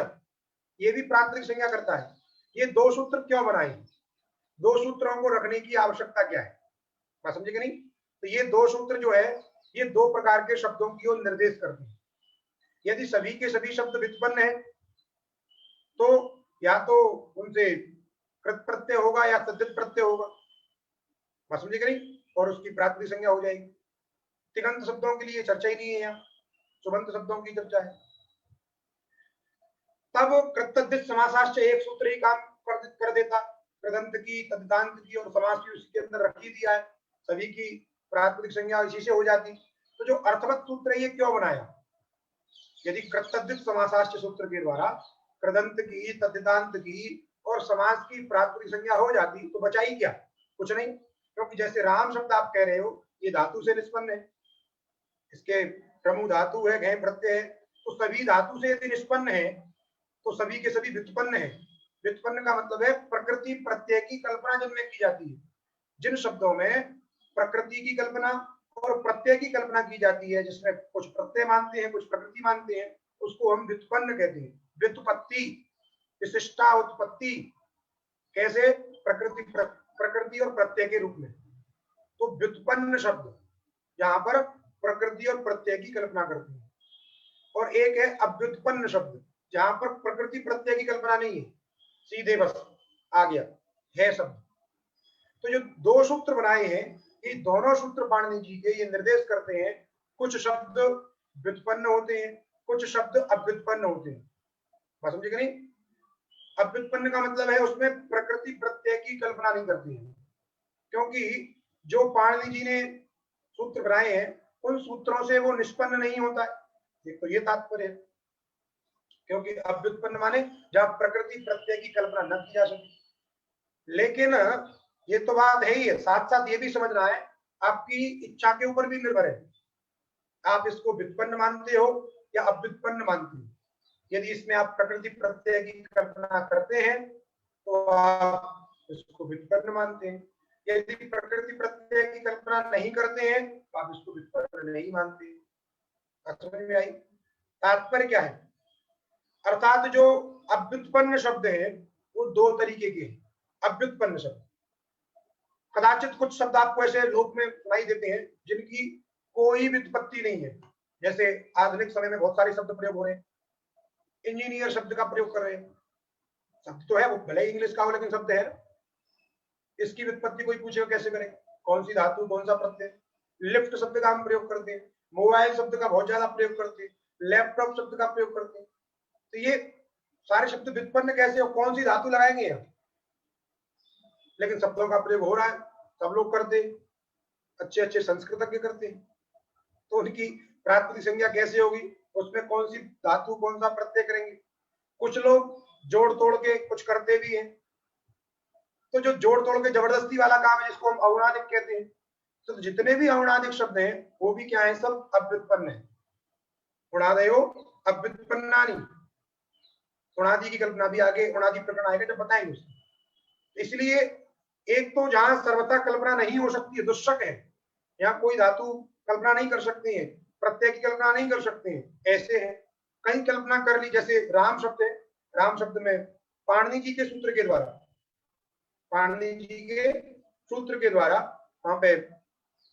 ये भी प्रातिपदिक संज्ञा करता है। ये दो सूत्र क्यों बनाए? दो सूत्रों को रखने की आवश्यकता क्या है? बात समझे कि नहीं? तो ये दो सूत्र जो है ये दो प्रकार के शब्दों की ओर निर्देश करते हैं। यदि सभी के सभी शब्द व्युत्पन्न है तो या तो उनसे कृत प्रत्यय होगा या तद्धित प्रत्यय होगा, बात समझे कि नहीं? और उसकी प्रातिपदिक संज्ञा हो जाएगी। तिङन्त शब्दों के लिए चर्चा ही नहीं है, यहाँ सुबंत शब्दों की चर्चा है। तब कृतद्धित समासाश्च एक सूत्र ही काम कर देता, कृदंत की, तद्दांत की और समास की उसके अंदर रख ही दिया है, सभी की प्रातिपदिक संज्ञा इसी से हो जाती। तो जो अर्थवत सूत्र है ये क्यों बनाया? यदि कृतद्धित समासाश्च सूत्र के द्वारा कृदंत की, तद्दांत की और समास की प्रातिपदिक संज्ञा हो जाती तो बचा ही क्या? कुछ नहीं, क्योंकि जैसे राम शब्द आप कह रहे हो ये धातु से निष्पन्न है, इसके प्रमुख धातु है, घय प्रत्यय है, तो सभी धातु से यदि निष्पन्न है तो सभी के सभी व्युत्पन्न है। व्युत्पन्न का मतलब है प्रकृति प्रत्यय की कल्पना जिनमें की जाती है। जिन शब्दों में प्रकृति की कल्पना और प्रत्यय की कल्पना की जाती है, जिसमें कुछ प्रत्यय मानते हैं कुछ प्रकृति मानते हैं, उसको हम व्युत्पन्न कहते हैं। व्युत्पत्ति, विशिष्टा उत्पत्ति, कैसे? प्रकृति और प्रत्यय के रूप में। तो व्युत्पन्न शब्द यहाँ पर प्रकृति और प्रत्यय की कल्पना करते हैं, और एक है अव्युत्पन्न शब्द जहां पर प्रकृति प्रत्यय की कल्पना नहीं है, सीधे बस आ गया है शब्द। तो जो दो सूत्र बनाए हैं ये दोनों सूत्र पाणिनि जी के ये निर्देश करते हैं, कुछ शब्द व्युत्पन्न होते हैं, कुछ शब्द अव्युत्पन्न होते हैं। बात समझे कि नहीं? अव्युत्पन्न का मतलब है उसमें प्रकृति प्रत्यय की कल्पना नहीं करती है, क्योंकि जो पाणिनि जी ने सूत्र बनाए हैं उन सूत्रों से वो निष्पन्न नहीं होता है। तो ये तात्पर्य है, क्योंकि अव्युत्पन्न माने जब प्रकृति प्रत्यय की कल्पना न की जा सके। लेकिन ये तो बात है ही है, साथ साथ ये भी समझना है आपकी इच्छा के ऊपर भी निर्भर है, आप इसको व्युत्पन्न मानते हो या अव्युत्पन्न मानते हो। यदि इसमें आप प्रकृति प्रत्यय की कल्पना करते हैं तो आप इसको व्युत्पन्न मानते हैं, यदि प्रकृति प्रत्यय की कल्पना नहीं करते हैं तो आप इसको व्युत्पन्न नहीं मानते। समझ में आई? तात्पर्य क्या है? अर्थात जो अव्युत्पन्न शब्द है वो दो तरीके के हैं। अव्युत्पन्न शब्द, कदाचित कुछ शब्द आपको ऐसे लोक में सुनाई देते हैं जिनकी कोई व्युत्पत्ति नहीं है, जैसे आधुनिक समय में बहुत सारे शब्द प्रयोग हो रहे हैं, इंजीनियर शब्द का प्रयोग कर रहे हैं, शब्द तो है वो भले इंग्लिश का हो लेकिन शब्द है, इसकी व्युत्पत्ति कोई पूछेगा कैसे करें, कौन सी धातु कौन सा प्रत्यय। लिफ्ट शब्द का हम प्रयोग करते हैं, मोबाइल शब्द का बहुत ज्यादा प्रयोग करते हैं, लैपटॉप शब्द का प्रयोग करते हैं। तो ये सारे शब्द व्युत्पन्न कैसे हो, कौन सी धातु लगाएंगे हम? लेकिन शब्दों का प्रयोग हो रहा है, सब लोग करते हैं, अच्छे अच्छे संस्कृतज्ञ करते हैं, तो उनकी प्रातिपदिक संज्ञा कैसे होगी, उसमें कौन सी धातु कौन सा प्रत्यय करेंगे? कुछ लोग जोड़ तोड़ के कुछ करते भी हैं, तो जो जोड़ तोड़ के जबरदस्ती वाला काम है जिसको हम औणादिक कहते हैं, तो जितने भी औणादिक शब्द हैं वो भी क्या है? सब अव्युत्पन्न है। उणादयो अव्युत्पन्नानि, उणादि की कल्पना भी आगे उणादि प्रकरण आएगा जब बताएंगे उसको। इसलिए एक तो जहां सर्वथा कल्पना नहीं हो सकती है, दुष्शक है, यहाँ कोई धातु कल्पना नहीं कर सकते हैं, प्रत्यय की कल्पना नहीं कर सकते हैं, ऐसे है। कहीं कल्पना कर ली, जैसे राम शब्द है, राम शब्द में पाणिनि जी के सूत्र के द्वारा, पाणिनि जी के सूत्र के द्वारा वहां पे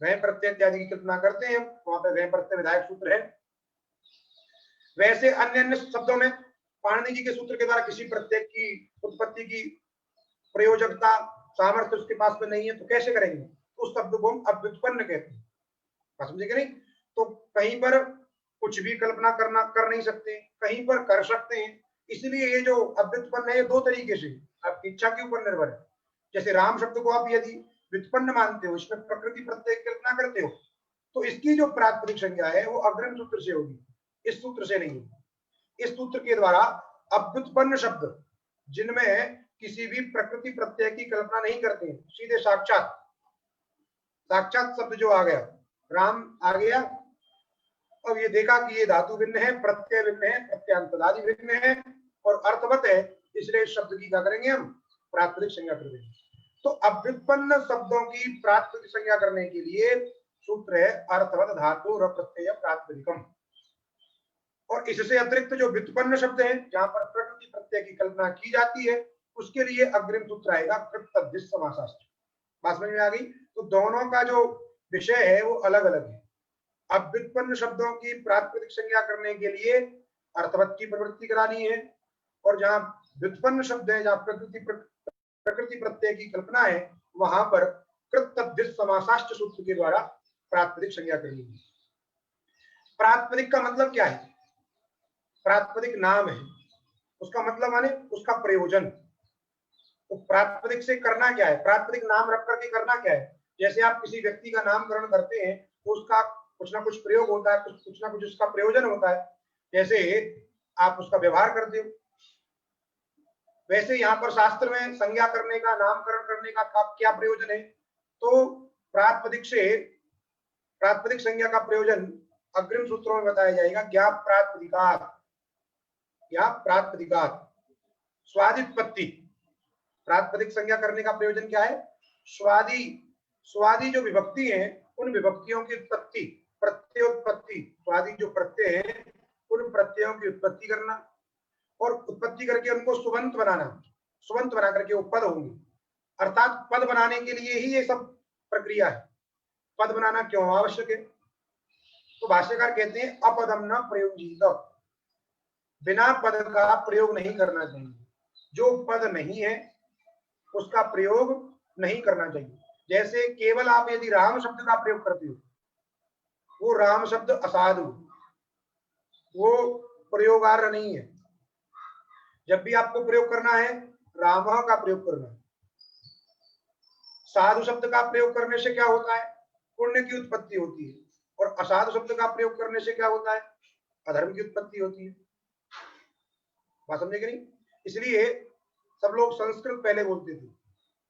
वह प्रत्यय इत्यादि की कल्पना करते हैं, वहां पर वह प्रत्यय विधायक सूत्र है। वैसे अन्य अन्य शब्दों में पाणिनि जी के सूत्र के द्वारा किसी प्रत्यय की उत्पत्ति की प्रयोजकता सामर्थ्य उसके पास में नहीं है, तो कैसे करेंगे? उस शब्द को हम अव्युत्पन्न कहते हैं। समझे नहीं? तो कहीं पर कुछ भी कल्पना कर नहीं सकते, कहीं पर कर सकते हैं। इसलिए ये जो अव्युत्पन्न है ये दो तरीके से आपकी इच्छा के ऊपर निर्भर है। जैसे राम शब्द को आप यदि व्युत्पन्न मानते हो, इसमें प्रकृति प्रत्यय कल्पना करते हो, तो इसकी जो प्रातिपदिक संज्ञा है वो अग्रिम सूत्र से होगी, इस सूत्र से नहीं होगी। इस सूत्र के द्वारा अव्युत्पन्न शब्द जिनमें किसी भी प्रकृति प्रत्यय की कल्पना नहीं करते, सीधे साक्षात शब्द जो आ गया, राम आ गया, अब ये देखा कि ये धातु भिन्न है, प्रत्यय भिन्न है, प्रत्यांतदादि भिन्न है और अर्थवत है, इसलिए शब्द की क्या करेंगे? हम प्रातिपदिक संज्ञा कर देंगे। तो अव्युत्पन्न शब्दों की प्रातिपदिक संज्ञा करने के लिए सूत्र है अर्थवत धातु र प्रत्यय प्रातिपदिकम। और इससे अतिरिक्त जो व्युत्पन्न शब्द है, जहां पर प्रकृति प्रत्यय की कल्पना की जाती है, उसके लिए अग्रिम सूत्र आएगा कृत तद्धित समासाश्च। बात समझ में आ गई? तो दोनों का जो विषय है वो अलग अलग है। अब व्युत्पन्न शब्दों की प्रातिपदिक संज्ञा करने के लिए अर्थवत की प्रवृत्ति करानी है, और जहां व्युत्पन्न शब्द है, जहां प्रकृति प्रत्यय की कल्पना है, वहां पर कृत तद्धित समासाश्च सूत्र के द्वारा प्रातिपदिक संज्ञा करनी है। प्रातिपदिक का मतलब क्या है? प्रातिपदिक नाम है, उसका मतलब माने उसका प्रयोजन। तो प्रातिपदिक से करना क्या है? प्रातिपदिक नाम रख करके करना क्या है? जैसे आप किसी व्यक्ति का नामकरण करते हैं तो उसका कुछ ना कुछ प्रयोग होता है, कुछ ना कुछ उसका प्रयोजन होता है। जैसे आप उसका व्यवहार करते हो, वैसे यहाँ पर शास्त्र में संज्ञा करने का, नामकरण करने का क्या प्रयोजन है? तो प्रातिपदिक से प्रातिपदिक संज्ञा का प्रयोजन अग्रिम सूत्रों में बताया जाएगा। ज्ञा प्रातिपदिकात् स्वादित्पत्ति। प्रातिपदिक संज्ञा करने का प्रयोजन क्या है? स्वादी जो विभक्ति है, उन विभक्तियों की उत्पत्ति, प्रत्योत्पत्ति। स्वादी जो प्रत्यय है उन प्रत्ययों की उत्पत्ति करना, और उत्पत्ति करके उनको सुबंत बनाना, सुबंत बना करके वो पद होंगे। अर्थात पद बनाने के लिए ही ये सब प्रक्रिया है। पद बनाना क्यों आवश्यक है? तो भाष्यकार कहते हैं अपदम न प्रयोजित, बिना पद का प्रयोग नहीं करना चाहिए। जो पद नहीं है उसका प्रयोग नहीं करना चाहिए। जैसे केवल आप यदि राम शब्द का प्रयोग करते हो, वो राम शब्द असाधु, वो प्रयोगार्ह नहीं है। जब भी आपको प्रयोग करना है, राम का प्रयोग करना है। साधु शब्द का प्रयोग करने से क्या होता है? पुण्य की उत्पत्ति होती है, और असाधु शब्द का प्रयोग करने से क्या होता है? अधर्म की उत्पत्ति होती है। बात समझे कि नहीं? इसलिए सब लोग संस्कृत पहले बोलते थे,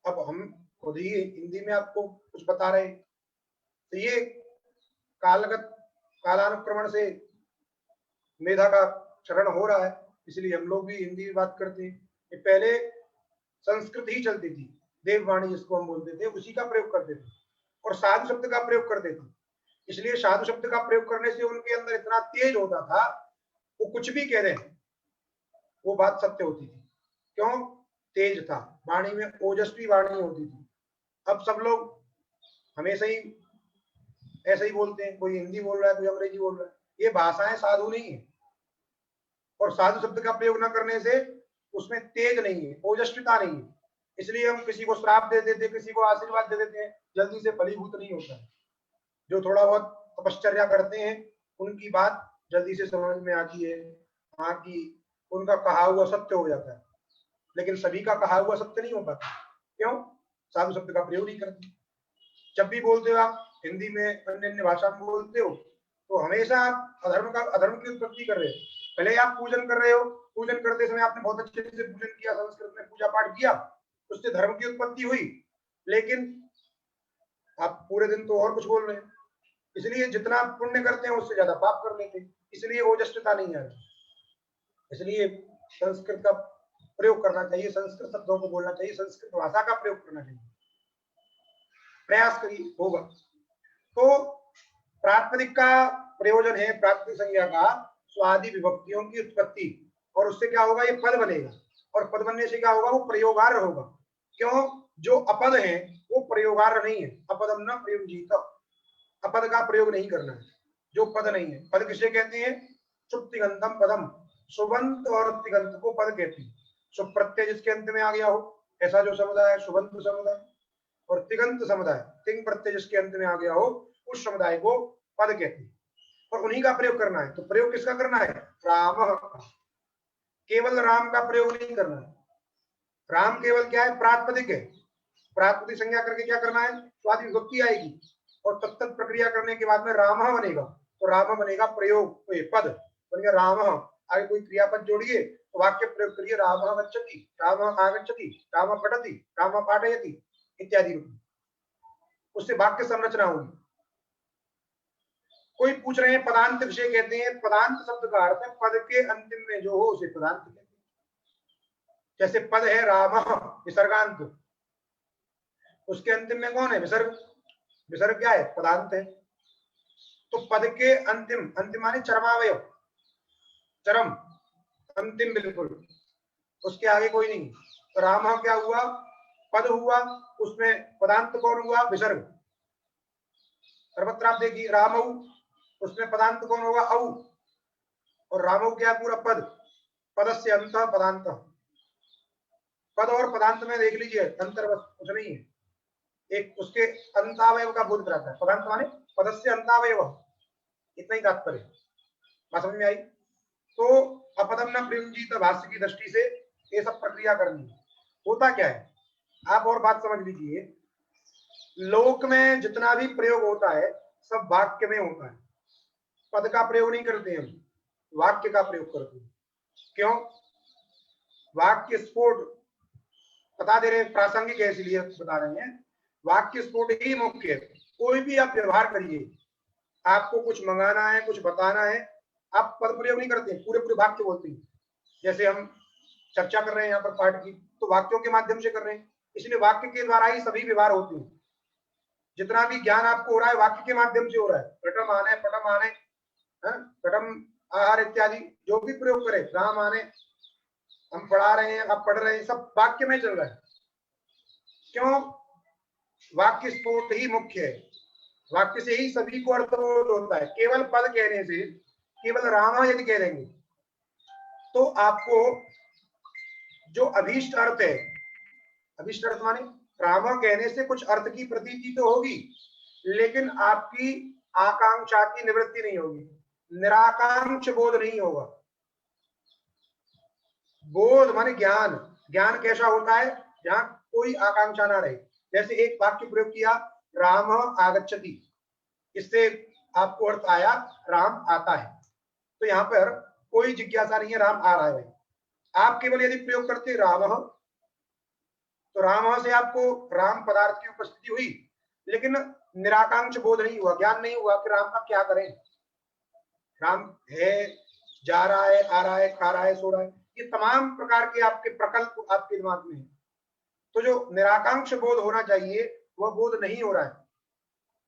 अब हम खुद ही हिंदी में आपको कुछ बता रहे हैं। तो ये कालानुक्रमण से मेधा का क्षरण हो रहा है, इसलिए हम लोग भी हिंदी में बात करते हैं। पहले संस्कृत ही चलती थी, देववाणी जिसको हम बोलते थे, उसी का प्रयोग करते थे, और साधु शब्द का प्रयोग करते थे। इसलिए साधु शब्द का प्रयोग करने से उनके अंदर इतना तेज होता था, वो कुछ भी कह दें वो बात सत्य होती थी। क्यों? तेज था, वाणी में ओजस्वी वाणी होती थी। अब सब लोग हमेशा ही ऐसे ही बोलते हैं, कोई हिंदी बोल रहा है, कोई अंग्रेजी बोल रहा है। ये भाषाएं साधु नहीं है, और साधु शब्द का प्रयोग न करने से उसमें तेज नहीं है, ओजस्विता नहीं है। इसलिए हम किसी को श्राप दे देते, किसी को आशीर्वाद दे देते हैं, जल्दी से फलीभूत नहीं होता है। जो थोड़ा बहुत तपश्चर्या करते हैं उनकी बात जल्दी से समझ में आती है, हाँ कि उनका कहा हुआ सत्य हो जाता है। लेकिन सभी का कहा हुआ सत्य नहीं हो पाता। क्यों? साधु शब्द का प्रयोग नहीं करते। जब भी बोलते हो आप हिंदी में, अन्य भाषा में बोलते हो, तो हमेशा आप अधर्म की उत्पत्ति कर रहे हो। पहले आप पूजन कर रहे हो, पूजन करते समय आपने बहुत अच्छे से पूजन किया, संस्कृत में पूजा पाठ किया, उससे धर्म की उत्पत्ति हुई, लेकिन आप पूरे दिन तो और कुछ बोल रहे हैं। इसलिए जितना पुण्य करते हैं उससे ज्यादा पाप कर लेते हैं, इसलिए ओजस्विता नहीं आ रही। इसलिए संस्कृत का प्रयोग करना चाहिए, संस्कृत शब्दों को बोलना चाहिए, संस्कृत भाषा का प्रयोग करना चाहिए, प्रयास करिए, होगा। तो प्रातिपदिक का प्रयोजन है, प्रातिपदिक संज्ञा का स्वादि विभक्तियों की उत्पत्ति, और उससे क्या होगा? ये पद बनेगा, और पद बनने से क्या होगा? वो प्रयोगार्ह होगा। क्यों? जो अपद है वो प्रयोगार्ह नहीं है। अपदम न प्रयोजित, अपद का प्रयोग नहीं करना है, जो पद नहीं है। पद किसे कहते हैं? शुभ तिगंतम पदम, सुबंत और तिगंत को पद कहते हैं। शुभ प्रत्यय जिसके अंत में आ गया हो, ऐसा जो समुदाय है शुभंत समुदाय, और तिगंत समुदाय तिंग प्रत्यय जिसके अंत में आ गया हो, उस समुदाय को पद कहते हैं, और उन्हीं का प्रयोग करना है। तो प्रयोग किसका करना है? राम, केवल राम का प्रयोग नहीं करना है। राम केवल क्या है? प्रातिपदिक है। प्रातिपदिक संज्ञा करके क्या करना है? स्वादि विभक्ति आएगी और तब तक प्रक्रिया करने के बाद में राम बनेगा, तो राम बनेगा प्रयोग, तो ये पद बन गया राम। आगे कोई क्रियापद जोड़िए तो वाक्य प्रयोग करिए, राम गच्छति, राम आगच्छति, राम पठति, राम पाठयति इत्यादि रूप, उससे वाक्य संरचना होगी। कोई पूछ रहे हैं पदांत किसे कहते हैं? पदांत शब्द का अर्थ है पद के अंतिम में जो हो उसे पदांत कहते हैं। जैसे पद है राम विसर्गांत, उसके अंतिम में कौन है? विसर्ग। विसर्ग क्या है? पदांत है। तो पद के अंतिम, अंतिम माने चरमावय, चरम अंतिम बिल्कुल, उसके आगे कोई नहीं। तो राम क्या हुआ? पद हुआ, उसमें पदांत कौन हुआ? विसर्ग। सर्वत्र आप देखिए रामऊ, उसमें पदांत कौन होगा? औ। और रामऊ क्या? पूरा पद, पदस्य अंत पदांत। पद और पदांत में देख लीजिए अंतर, बस कुछ नहीं है, एक उसके अंतावयव का बोध कराता है। पदांत माने पदस्य अंतावयव, इतना ही तात्पर्य। बात समझ में आई? तो अपदम न प्रियंजीत भाष्य की दृष्टि से ये सब प्रक्रिया करनी है। होता क्या है, आप और बात समझ लीजिए, लोक में जितना भी प्रयोग होता है सब वाक्य में होता है। पद का प्रयोग नहीं करते हम, वाक्य का प्रयोग करते हैं। क्यों? वाक्य स्फोट बता दे रहे, प्रासंगिक है इसलिए बता रहे हैं, वाक्य स्फोट ही मुख्य है। कोई भी आप व्यवहार करिए, आपको कुछ मंगाना है, कुछ बताना है, आप पद प्रयोग नहीं करते, पूरे पूरे वाक्य बोलते हैं। जैसे हम चर्चा कर रहे हैं यहाँ पर पाठ की, तो वाक्यों के माध्यम से कर रहे हैं, इसलिए वाक्य के द्वारा ही सभी व्यवहार होते हैं। जितना भी ज्ञान आपको हो रहा है वाक्य के माध्यम से हो रहा है। घटम आने, पटम आने, घटम आहार इत्यादि जो भी प्रयोग करें, राम आने, हम पढ़ा रहे हैं, आप पढ़ रहे हैं, सब वाक्य में चल रहा है। क्यों? वाक्य स्फोट ही मुख्य है, वाक्य से ही सभी को अर्थबोध होता है। केवल पद कहने से, केवल राम यदि कह देंगे तो आपको जो अभीष्ट अर्थ है, अभीष्ट अर्थ माने राम कहने से कुछ अर्थ की प्रतीति तो होगी, लेकिन आपकी आकांक्षा की निवृत्ति नहीं होगी, निराकांक्ष बोध नहीं होगा। बोध माने ज्ञान। ज्ञान कैसा होता है? जहां कोई आकांक्षा ना रहे। जैसे एक वाक्य प्रयोग किया, राम आगच्छति, इससे आपको अर्थ आया राम आता है, तो यहाँ पर कोई जिज्ञासा नहीं है, राम आ रहा है। आप केवल यदि प्रयोग करते राम, तो राम से आपको राम पदार्थ की उपस्थिति हुई, लेकिन निराकांक्ष बोध नहीं हुआ, ज्ञान नहीं हुआ कि राम का क्या करें। राम है, जा रहा है, आ रहा है, खा रहा है, सो रहा है, ये तमाम प्रकार के आपके प्रकल्प आपके दिमाग में है। तो जो निराकांक्ष बोध होना चाहिए वह बोध नहीं हो रहा है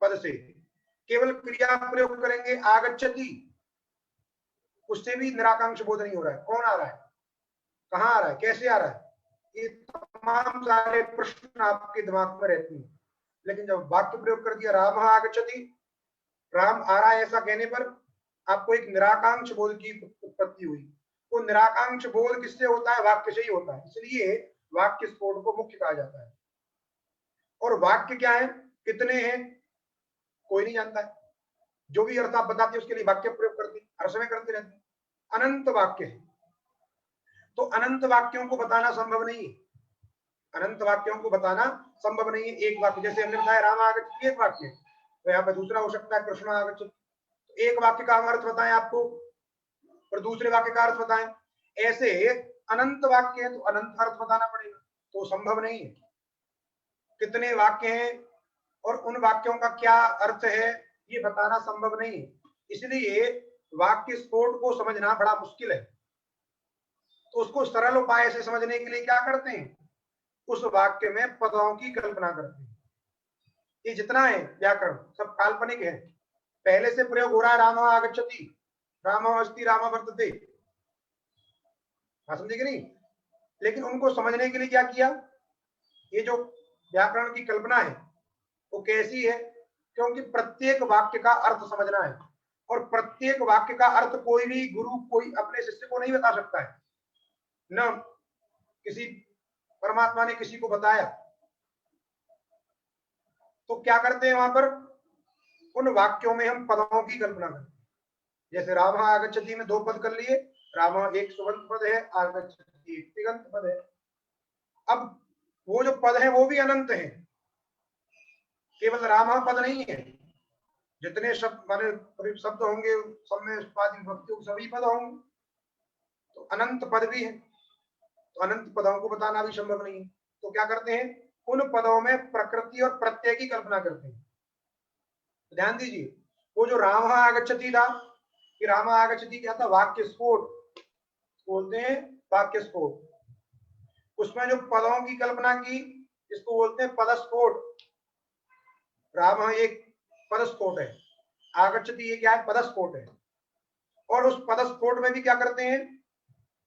पद से। केवल क्रिया प्रयोग करेंगे आगच्छति, उससे भी निराकांक्ष बोध नहीं हो रहा है। कौन आ रहा है, कहाँ आ रहा है, कैसे आ रहा है, ये तमाम सारे प्रश्न आपके दिमाग में रहते हैं। लेकिन जब वाक्य प्रयोग कर दिया राम आगच्छति, राम आ रहा है, ऐसा कहने पर आपको एक निराकांक्ष बोध की उत्पत्ति हुई। तो निराकांक्ष बोध किससे होता है? वाक्य से ही होता है, इसलिए वाक्य स्फोट को मुख्य कहा जाता है। और वाक्य क्या है, कितने हैं, कोई नहीं जानता है। जो भी अर्थ आप बताते हैं उसके लिए वाक्य प्रयोग करते हैं, हर समय करते रहते हैं। अनंत वाक्य है, तो अनंत वाक्यों को बताना संभव नहीं है। अनंत वाक्यों को बताना संभव नहीं है। एक वाक्य, जैसे हमने बताया राम आगच्छति एक वाक्य, तो यहाँ पे दूसरा हो सकता है कृष्ण आगच्छति। एक वाक्य का अर्थ बताएं आपको और दूसरे वाक्य का अर्थ बताएं, ऐसे अनंत वाक्य है तो अनंत अर्थ बताना पड़ेगा, तो संभव नहीं है। कितने वाक्य हैं और उन वाक्यों का क्या अर्थ है ये बताना संभव नहीं है, इसलिए वाक्य स्फोट को समझना बड़ा मुश्किल है। तो उसको सरल उपाय से समझने के लिए क्या करते हैं, उस वाक्य में पदों की कल्पना करते हैं। ये जितना है व्याकरण सब काल्पनिक है, पहले से प्रयोग हो रहा है राम आगच्छति, राम अस्ति, राम वर्तते, समझे कि नहीं। लेकिन उनको समझने के लिए क्या किया, ये जो व्याकरण की कल्पना है वो कैसी है, क्योंकि प्रत्येक वाक्य का अर्थ समझना है, और प्रत्येक वाक्य का अर्थ कोई भी गुरु कोई अपने शिष्य को नहीं बता सकता है, न किसी परमात्मा ने किसी को बताया। तो क्या करते हैं वहां पर, उन वाक्यों में हम पदों की कल्पना करते हैं। जैसे राम आगच्छति में 2 पद कर लिए, राम एक सुबंत पद है, आगच्छति एक तिगंत पद है। अब वो जो पद है वो भी अनंत है, केवल राम पद नहीं है, जितने शब्द माने शब्द होंगे सब में विभक्ति सभी पद होंगे, तो अनंत पद भी है, तो अनंत पदों को बताना भी संभव नहीं है। तो क्या करते हैं, उन पदों में प्रकृति और प्रत्यय की कल्पना करते हैं। ध्यान दीजिए, वो जो राम आगच्छति था, कि राम आगच्छति क्या था, वाक्य स्फोट बोलते हैं, वाक्य स्फोट। उसमें जो पदों की कल्पना की, इसको बोलते हैं पदस्फोट। राम एक पदस्फोट है, आगच्छति ये क्या है, पदस्फोट है। और उस पदस्फोट में भी क्या करते हैं,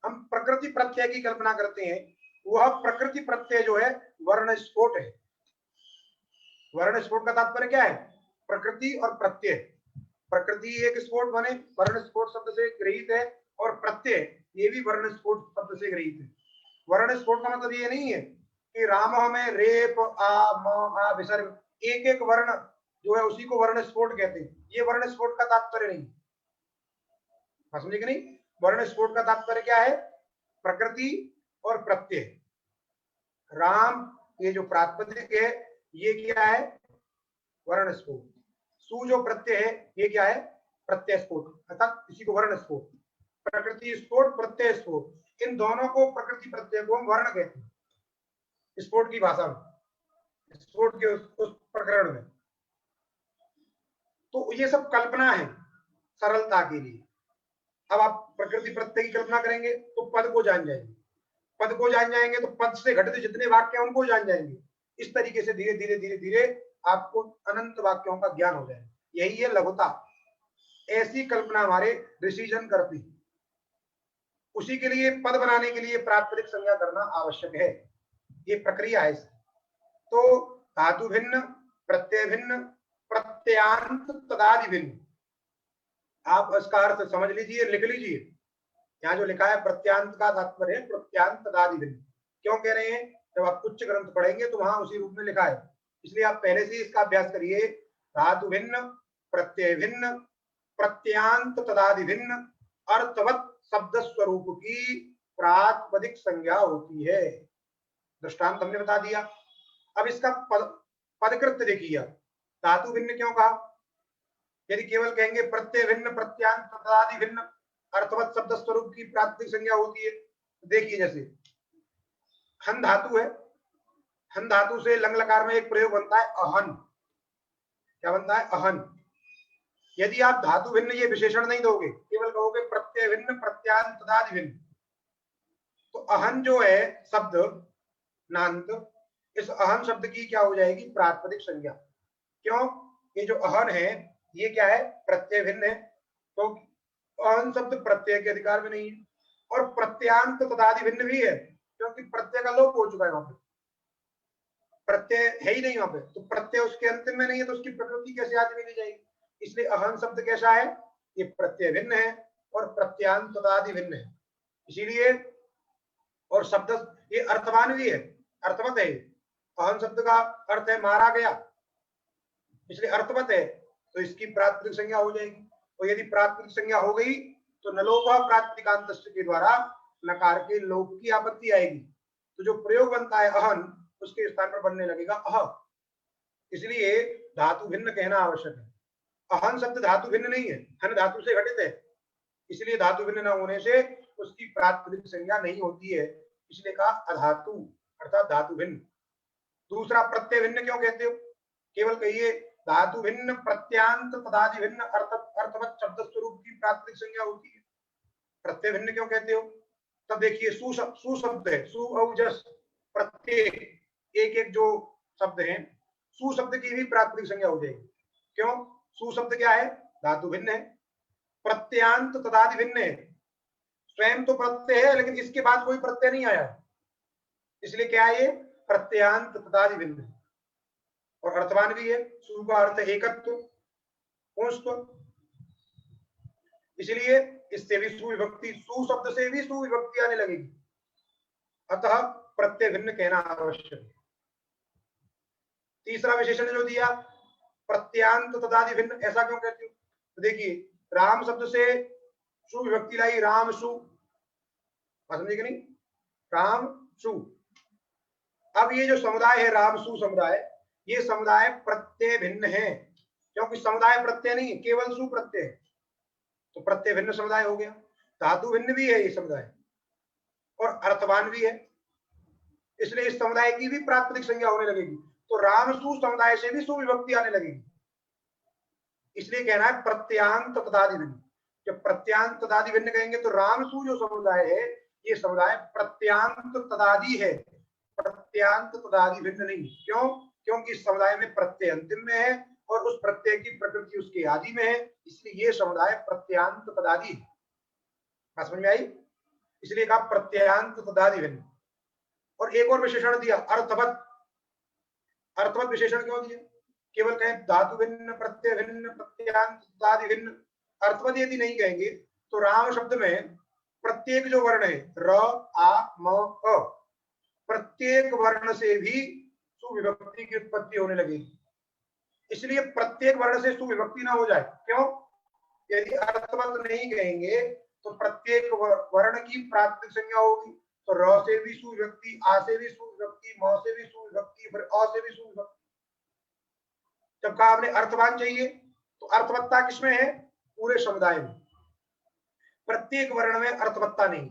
हम प्रकृति प्रत्यय की कल्पना करते हैं। वह प्रकृति प्रत्यय जो है वर्ण स्फोट है। वर्ण स्फोट का तात्पर्य क्या है, प्रकृति और प्रत्यय। प्रकृति एक स्फोट बने वर्ण स्फोट शब्द से गृहीत है, और प्रत्यय ये भी वर्ण स्फोट शब्द से गृहीत है। वर्ण स्फोट का मतलब ये नहीं है कि राम में रेप आ म आ विसर्ग एक एक वर्ण जो है उसी को वर्ण स्फोट कहते हैं, ये वर्ण स्फोट का तात्पर्य नहीं। समझे कि नहीं, वर्ण स्फोट का तात्पर्य क्या है, प्रकृति और प्रत्यय। राम ये जो प्रातिपदिक है ये क्या है, वर्ण स्फोट। सु जो प्रत्यय है ये क्या है, प्रत्यय स्फोट, अर्थात इसी को वर्ण स्फोट। प्रकृति स्फोट, प्रत्यय स्फोट, इन दोनों को प्रकृति प्रत्यय को हम वर्ण कहते हैं स्फोट की भाषा में, स्फोट के उस प्रकरण में। तो ये सब कल्पना है सरलता के लिए। अब आप प्रकृति प्रत्यय की कल्पना करेंगे तो पद को जान जाएंगे, पद को जान जाएंगे तो पद से घटित जितने वाक्य हैं उनको जान जाएंगे। इस तरीके से धीरे धीरे धीरे धीरे आपको अनंत वाक्यों का ज्ञान हो जाएगा। यही है लघुता। ऐसी कल्पना हमारे ऋषिजन करती है। उसी के लिए पद बनाने के लिए प्रातिपदिक संज्ञा करना आवश्यक है, ये प्रक्रिया है। तो धातु भिन्न, प्रत्यय भिन्न, प्रत्यांत तदादि भिन्न। आप इसका अर्थ समझ लीजिए, लिख लीजिए। यहाँ जो लिखा है प्रत्यांत का तात्पर्य है प्रत्यांत तदादि भिन्न। क्यों कह रहे हैं, जब आप उच्च ग्रंथ पढ़ेंगे तो वहां उसी रूप में लिखा है, इसलिए आप पहले से इसका अभ्यास करिए। धातु भिन्न, प्रत्यय भिन्न, प्रत्यांत तदादि भिन्न, अर्थवत शब्द स्वरूप की प्रातिपदिक संज्ञा होती है। दृष्टांत हमने बता दिया। अब इसका पदकृत्य देखिए। धातु भिन्न क्यों कहा, यदि केवल कहेंगे प्रत्यय भिन्न, प्रत्यांत तदादि भिन्न, अर्थवत शब्द स्वरूप की प्रातिपदिक संज्ञा होती है। देखिए जैसे हन धातु है, हन धातु से लंग लकार में एक प्रयोग बनता है अहन। क्या बनता है, अहन। यदि आप धातु भिन्न ये विशेषण नहीं दोगे, केवल कहोगे प्रत्यय भिन्न, प्रत्यांत तदादि भिन्न, तो अहन जो है शब्द नांत, इस अहन शब्द की क्या हो जाएगी, प्रातिपदिक संज्ञा। क्यों, ये जो अहन है ये क्या है, प्रत्यय भिन्न है, तो अहन शब्द प्रत्यय के अधिकार में नहीं है। और प्रत्यांत तदादि भिन्न भी है, क्योंकि प्रत्यय का लोप हो चुका है, वहां पे प्रत्यय है ही नहीं वहां पे, तो प्रत्यय उसके अंतिम में नहीं है, तो उसकी प्रकृति कैसे आदि में ली जाएगी। इसलिए अहन शब्द कैसा है, ये प्रत्यय भिन्न है और प्रत्यांत तदादि भिन्न है। इसीलिए और शब्द ये अर्थवान भी है, अर्थवत है। अहन शब्द का अर्थ है मारा गया, इसलिए अर्थवत है, तो इसकी प्रातिपदिक संज्ञा हो जाएगी। और यदि प्रातिपदिक संज्ञा हो गई तो नलोप प्रातिपदिकांत के द्वारा नकार के लोप की आपत्ति आएगी। तो जो प्रयोग बनता है अहन, उसके स्थान पर बनने लगेगा अह। इसलिए धातु भिन्न कहना आवश्यक है। अहन शब्द धातु भिन्न नहीं है, हन धातु से घटित है, इसलिए धातु भिन्न न होने से उसकी प्रातिपदिक संज्ञा नहीं होती है, इसलिए कहा अधातु अर्थात धातु भिन्न। दूसरा प्रत्यय भिन्न क्यों कहते हो, केवल कहिए धातु भिन्न, प्रत्यांत तदादि भिन्न, अर्थवत शब्द स्वरूप की प्रातिपदिक संज्ञा होती है। प्रत्यय भिन्न क्यों कहते हो, तब देखिए सु शब्द है, सु औजस प्रत्यय, एक एक जो शब्द हैं, सु शब्द की भी प्रातिपदिक संज्ञा हो जाएगी। क्यों, सु शब्द क्या है, धातु भिन्न है, प्रत्यांत तदादि भिन्न है। स्वयं तो प्रत्यय है लेकिन इसके बाद कोई प्रत्यय नहीं आया, इसलिए क्या है, ये प्रत्यांत तदादि भिन्न है। और अर्थवान भी है। सु का अर्थ एकत्व, पुंस्त्व, इसलिए इससे भी सुविभक्ति, सु शब्द से भी सुविभक्ति आने लगेगी, अतः प्रत्यय भिन्न कहना आवश्यक है। तीसरा विशेषण जो दिया प्रत्यांत तदादि भिन्न, ऐसा क्यों कहती हूँ? तो देखिए राम शब्द से सुविभक्ति लाई, राम सु, समझे कि नहीं, राम सु। अब ये जो समुदाय है राम सु समुदाय, ये समुदाय प्रत्यय भिन्न है, क्योंकि समुदाय प्रत्यय नहीं है, केवल सु प्रत्यय है, तो प्रत्यय भिन्न समुदाय हो गया। धातु भिन्न भी है ये समुदाय और अर्थवान भी है, इसलिए इस समुदाय की भी प्राकृतिक संज्ञा होने लगेगी, तो राम सु समुदाय से भी सुविभक्ति आने लगेगी। इसलिए कहना है प्रत्यांत तदादि भिन्न। जब प्रत्यांत तदादि भिन्न कहेंगे तो राम सु जो समुदाय है ये समुदाय प्रत्यांत तदादि है, प्रत्यांत तदादि भिन्न नहीं। क्यों? क्योंकि इस समुदाय में प्रत्यय अंतिम में है और उस प्रत्यय की प्रकृति उसके आदि में है, इसलिए ये समुदाय प्रत्यांत तदादि है। बात समझ में आई? इसलिए कहा प्रत्यांत तदादि भिन्न। और एक और विशेषण दिया अर्थवत। अर्थवत विशेषण क्यों दिया? केवल कहें धातु भिन्न, प्रत्यय भिन्न, प्रत्यांत तदादि भिन्न, अर्थवत यदि नहीं कहेंगे तो राम शब्द में प्रत्येक जो वर्ण है र, आ, म, अ, प्रत्येक वर्ण से भी सुविभक्ति की उत्पत्ति होने लगेगी। इसलिए प्रत्येक वर्ण से सुविभक्ति ना हो जाए। क्यों? यदि अर्थवत नहीं कहेंगे तो प्रत्येक वर्ण की प्राकृतिक संज्ञा होगी, तो र से भी सुविभक्ति, आ से भी सुविभक्ति, म से भी सुविभक्ति, फिर अ से भी सुविभक्ति। जब कहा आपने अर्थवान चाहिए तो अर्थवत्ता किसमें है? पूरे समुदाय में। प्रत्येक वर्ण में अर्थवत्ता नहीं,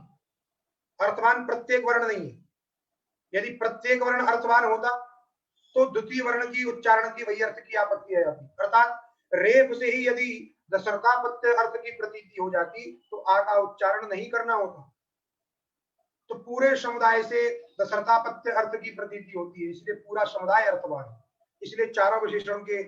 अर्थवान प्रत्येक वर्ण नहीं है। यदि प्रत्येक वर्ण अर्थवान होता तो द्वितीय वर्ण की उच्चारण की वही अर्थ की आपत्ति आ जाती, अर्थात रेप से ही यदि दशरथा प्रत्यय अर्थ की प्रतीति हो जाती तो आ का उच्चारण नहीं करना होता। तो पूरे समुदाय से दशरथा प्रत्यय अर्थ की प्रतीति होती है, इसलिए पूरा समुदाय अर्थवान है। इसलिए चारों विशेषणों के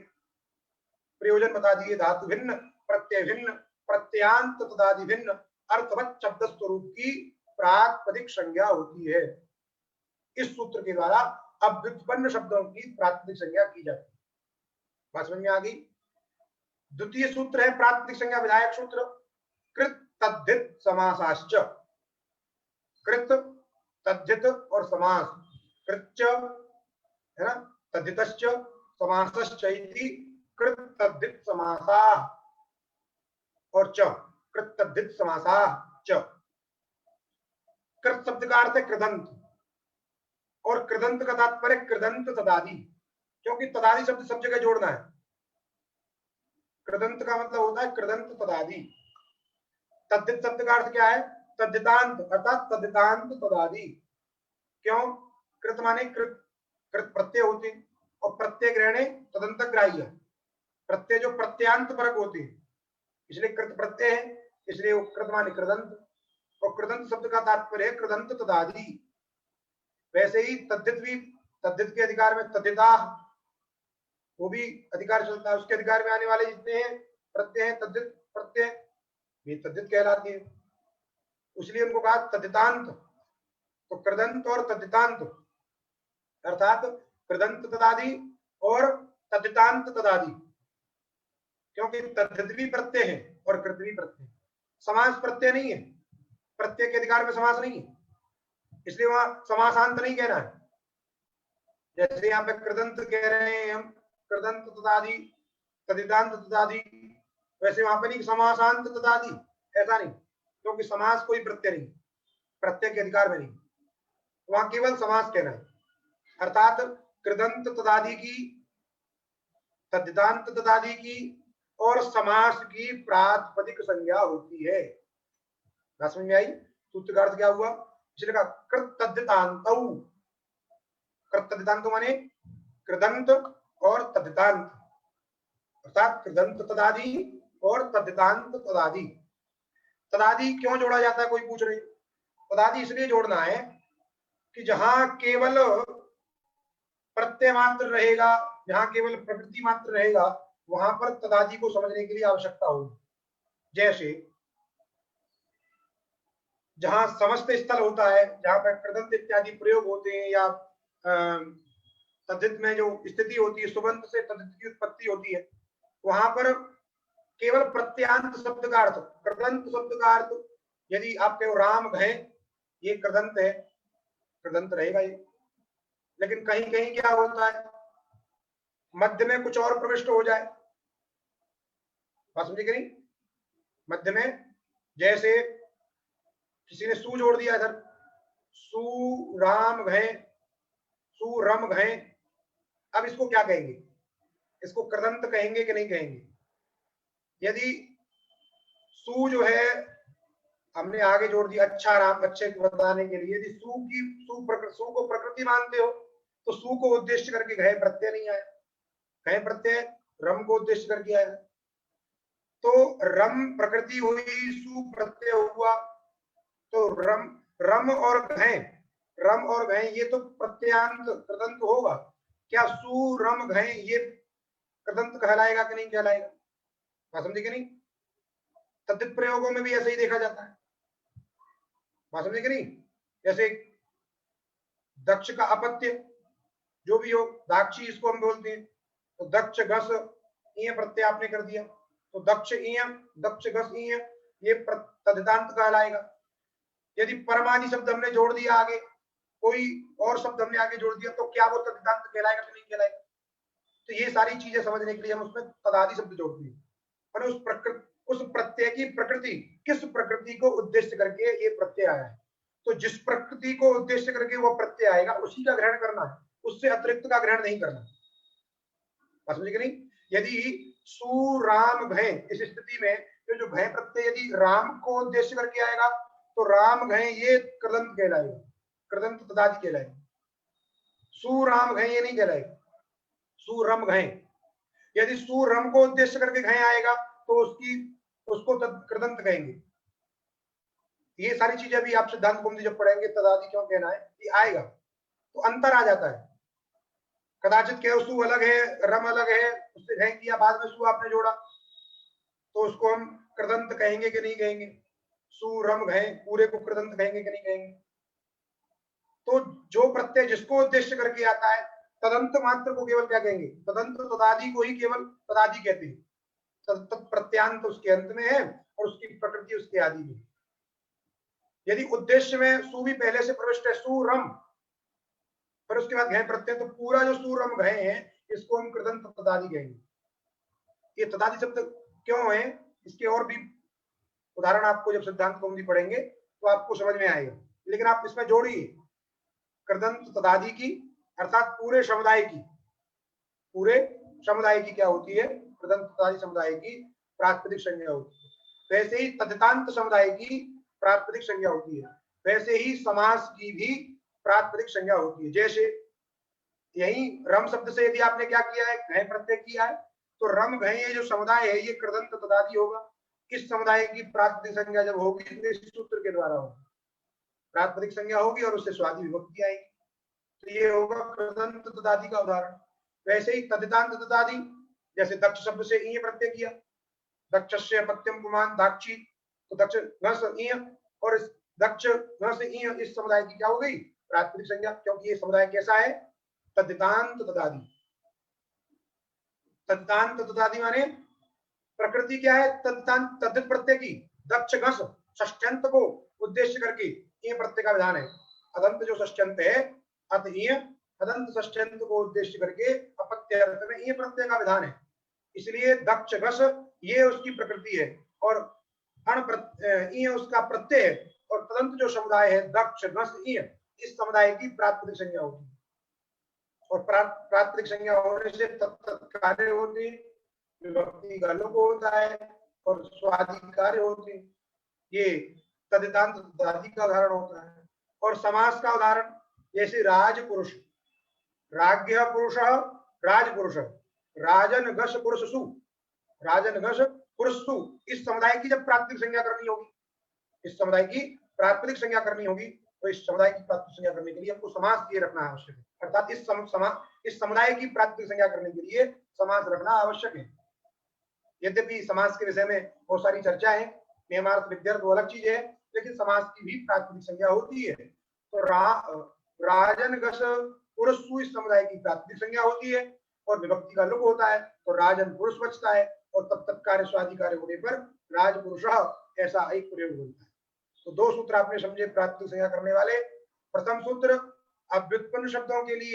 प्रयोजन बता दिए, धातु भिन्न, प्रत्यय भिन्न, प्रत्यांत तदादि भिन्न, अर्थवत शब्द स्वरूप की प्रातिपदिक संज्ञा होती है। इस सूत्र के द्वारा अब व्युत्पन्न शब्दों की प्रातिपदिक संज्ञा की जाती है। बात समझ में आ गई? द्वितीय सूत्र है प्रातिपदिक संज्ञा विधायक सूत्र, कृत तद्धित समासाश्च। कृत, तद्धित और समास, कृत्च है ना, तद्धितश्च समासश्च इति कृत तद्धित समासा और च, कृत तद्धित समासा च। कृत शब्द का अर्थ है कृदंत, और कृदंत का तात्पर्य कृदंत तदादि, क्योंकि तदादि शब्द सब जगह जोड़ना है। कृदंत का मतलब होता है कृदंत तदादि। तद्धित शब्द का अर्थ क्या है? तद्धितांत, अर्थात तद्धितांत तदादि। क्यों? कृत माने कृत, कृत प्रत्यय होते हैं और प्रत्यय ग्रहणे तदंत ग्राह्य, प्रत्यय जो प्रत्यांत परक होते हैं, इसलिए कृत प्रत्यय है, इसलिए वो कृत माने कृदंत, और कृदंत शब्द का तात्पर्य है कृदंत तदादि। वैसे ही तद्धित भी, तद्धित के अधिकार में तद्धिता, वो भी अधिकार चलता है, उसके अधिकार में आने वाले जितने हैं प्रत्यय हैं तद्धित प्रत्यय, ये तद्धित कहलाती है, इसलिए उनको कहा तद्धितांत। तो कृदंत और तद्धितांत, अर्थात कृदंत तदादि और तद्धितांत तदादि, क्योंकि तद्धित भी प्रत्यय है और कृत भी प्रत्यय। समास प्रत्यय नहीं है, प्रत्यय के अधिकार में समास नहीं है, इसलिए वहां समासांत नहीं कहना है। जैसे यहाँ पे कृदंत कह रहे हैं हम, कृदंत तदादि, तद्धितांत तदादि, वैसे वहां पे नहीं समासांत तदादि, ऐसा नहीं, क्योंकि समास कोई प्रत्यय नहीं, प्रत्यय के अधिकार में नहीं, वहां केवल समास कहना है। अर्थात कृदंत तदादि की, तद्धितांत तदादि की और समास की प्रातिपदिक संज्ञा होती है। समझ में आई? सूत्र का अर्थ क्या हुआ? इसलिए कहा कृत तद्धितांत, कृत तद्धितांत माने कृदंत और तद्धितांत, अर्थात कृदंत तदादि और तद्धितांत तदादि। तदादि क्यों जोड़ा जाता है, कोई पूछ रहे? तदादि इसलिए जोड़ना है कि जहां केवल प्रत्यय मात्र रहेगा, जहां केवल प्रकृति मात्र रहेगा, वहां पर तदादि को समझने के लिए आवश्यकता होगी। जैसे जहां समस्त स्थल होता है, जहां पर कृदंत इत्यादि प्रयोग होते हैं, या तद्धित में जो स्थिति होती है, सुबंत से तद्धित की उत्पत्ति होती है, वहां पर केवल प्रत्यांत शब्द का अर्थ, कृदंत शब्द का अर्थ, यदि आप कहो राम घय, ये कृदंत है, कृदंत रहेगा ये। लेकिन कहीं कहीं क्या होता है, मध्य में कुछ और प्रविष्ट हो जाए, बात समझे कि नहीं? मध्य में जैसे किसी ने सू जोड़ दिया इधर, सू राम घय, सू रम घय, अब इसको क्या कहेंगे? इसको कृदंत कहेंगे कि नहीं कहेंगे? यदि सू जो है हमने आगे जोड़ दिया अच्छा राम, अच्छे को बताने के लिए, यदि सू को प्रकृति मानते हो तो सू को उद्देश्य करके घय प्रत्यय नहीं आया, घय प्रत्यय रम को उद्देश्य करके आया, तो रम प्रकृति हुई, सू प्रत्यय हुआ, तो रम और घय ये तो प्रत्यांत कृदंत होगा। क्या सू रम घय ये कृदंत कहलाएगा कि नहीं कहलाएगा? बात समझे कि नहीं? तद्धित प्रयोगों में भी ऐसे ही देखा जाता है, बात समझे कि नहीं? जैसे दक्ष का अपत्य जो भी हो, दाक्षी इसको हम बोलते हैं, तो दक्ष घस इय प्रत्यय आपने कर दिया, तो दक्ष इय, दक्ष घस इय, ये तद्धितांत कहलाएगा। यदि परमादि शब्द हमने जोड़ दिया आगे, कोई और शब्द हमने आगे जोड़ दिया, तो क्या वो तद्धितांत कहलाएगा कि नहीं कहलाएगा? तो ये सारी चीजें समझने के लिए हम उसमें तदादि शब्द जोड़ते हैं, और उस प्रत्यय की प्रकृति, किस प्रकृति को उद्देश्य करके ये प्रत्यय आया है, तो जिस प्रकृति को उद्देश्य करके वो प्रत्यय आएगा उसी का ग्रहण करना है, उससे अतिरिक्त का ग्रहण नहीं करना, समझे कि नहीं? यदि सु राम घय, इस स्थिति में जो घय प्रत्यय यदि राम को उद्देश्य करके आएगा तो राम घय ये कृदंत कहलाएगा, कृदंत तदादि कहलाएगा। सु राम घय ये नहीं कहलाएगा, सु रम घय। यदि सु रम को उद्देश्य करके घय आएगा तो उसको कृदंत कहेंगे। ये सारी चीजें भी आप सिद्धांत कौमुदी जब पढ़ेंगे तदादि क्यों कहना है, ये आएगा तो अंतर आ जाता है। कदाचित क्या सु अलग है, रम अलग है, उससे घय किया, बाद में सु आपने जोड़ा, तो उसको हम कृदंत कहेंगे कि नहीं कहेंगे? सु रम घय पूरे को कृदंत कहेंगे कि नहीं कहेंगे? तो जो प्रत्यय जिसको उद्देश्य करके आता है, तदंत मात्र को केवल क्या कहेंगे? तदंत तदादि को ही केवल तदादि कहते हैं। प्रत्यांत उसके अंत में है और उसकी प्रकृति उसके आदि में। यदि उद्देश्य में सु भी पहले से प्रविष्ट है, सु रम, फिर उसके बाद घय प्रत्यय, तो पूरा जो सु रम घय है इसको हम कृदंत तदादि कहेंगे। ये तदादि शब्द क्यों है, इसके और भी उदाहरण आपको जब सिद्धांत कौमुदी पढ़ेंगे तो आपको समझ में आएगा, लेकिन आप इसमें जोड़िए कृदंत तदादि की, अर्थात पूरे समुदाय की, पूरे समुदाय की क्या होती है? कृदंत तदादि समुदाय की प्रातिपदिक संज्ञा होती है। वैसे ही तद्धितांत समुदाय की प्रातिपदिक संज्ञा होती है, वैसे ही समास की भी प्रातिपदिक संज्ञा होती है। जैसे यही रम शब्द से यदि आपने क्या किया है, घय प्रत्यय किया है, तो रम घय ये जो समुदाय है ये कृदंत तदादि होगा। इस समुदाय की प्रातिपदिक संज्ञा जब होगी तो इस सूत्र के द्वारा होगी, प्रातिपदिक संज्ञा होगी और उससे स्वादि विभक्ति आएगी, तो ये होगा कृदंत तदादि का उदाहरण। वैसे ही तद्धितांत तदादि, जैसे दक्ष शब्द से ईय प्रत्यय किया, दक्षस्य अपत्यम पुमान दाक्षी, तो दक्ष घस ईय, और इस दक्ष घस ईय इस समुदाय की क्या हो गई? प्रातिपदिक संज्ञा, क्योंकि ये समुदाय कैसा है? तद्धितांत तदादि। तद्धितांत तदादि माने प्रकृति क्या है? तद्धितांत तद्धित प्रत्यय की, दक्ष घस षष्ट्यंत को उद्देश्य करके ईय प्रत्यय का विधान है। अदंत जो षष्ट्यंत है, अत ईय अदंत षष्ट्यंत को उद्देश्य करके अपत्य अर्थ में ईय प्रत्यय का विधान है, इसलिए दक्ष घस ये उसकी प्रकृति है और ईय उसका प्रत्यय है, और तदंत जो समुदाय है दक्ष घस ईय, इस समुदाय की प्रातिपदिक संज्ञा होती है, और प्रातिपदिक संज्ञा होने से कार्य होती है, विभक्ति गालों को होता है और स्वादि कार्य होते हैं। ये तद्धितांत तदादि का उदाहरण होता है। और समास का उदाहरण जैसे राजपुरुष, राज्ञ पुरुष, राजपुरुष, राजन घस पुरुषसु, राजन घस पुरुषसु, इस समुदाय की जब प्रातिपदिक संज्ञा करनी होगी, इस समुदाय की प्रातिपदिक संज्ञा करनी होगी, तो इस समुदाय की प्रातिपदिक संज्ञा करने के लिए आपको समास किए रखना आवश्यक है, अर्थात इस समुदाय की प्रातिपदिक संज्ञा करने के लिए समास रखना आवश्यक है। यद्यपि समास के विषय में बहुत सारी चर्चा है, नियमार्थ विद्यार्थ वो अलग चीज है, लेकिन समास की भी प्रातिपदिक संज्ञा होती है। तो राजन घस पुरुष सु इस समुदाय की प्राथमिक संज्ञा होती है और विभक्ति का लुक होता है तो राजन पुरुष बचता है और तब तत्कार्य स्वाधिकार्य होने पर राजपुरुष ऐसा एक प्रयोग होता है। तो दो सूत्र आपने समझे प्राथमिक संज्ञा करने वाले। प्रथम सूत्र, अब व्युत्पन्न शब्दों के लिए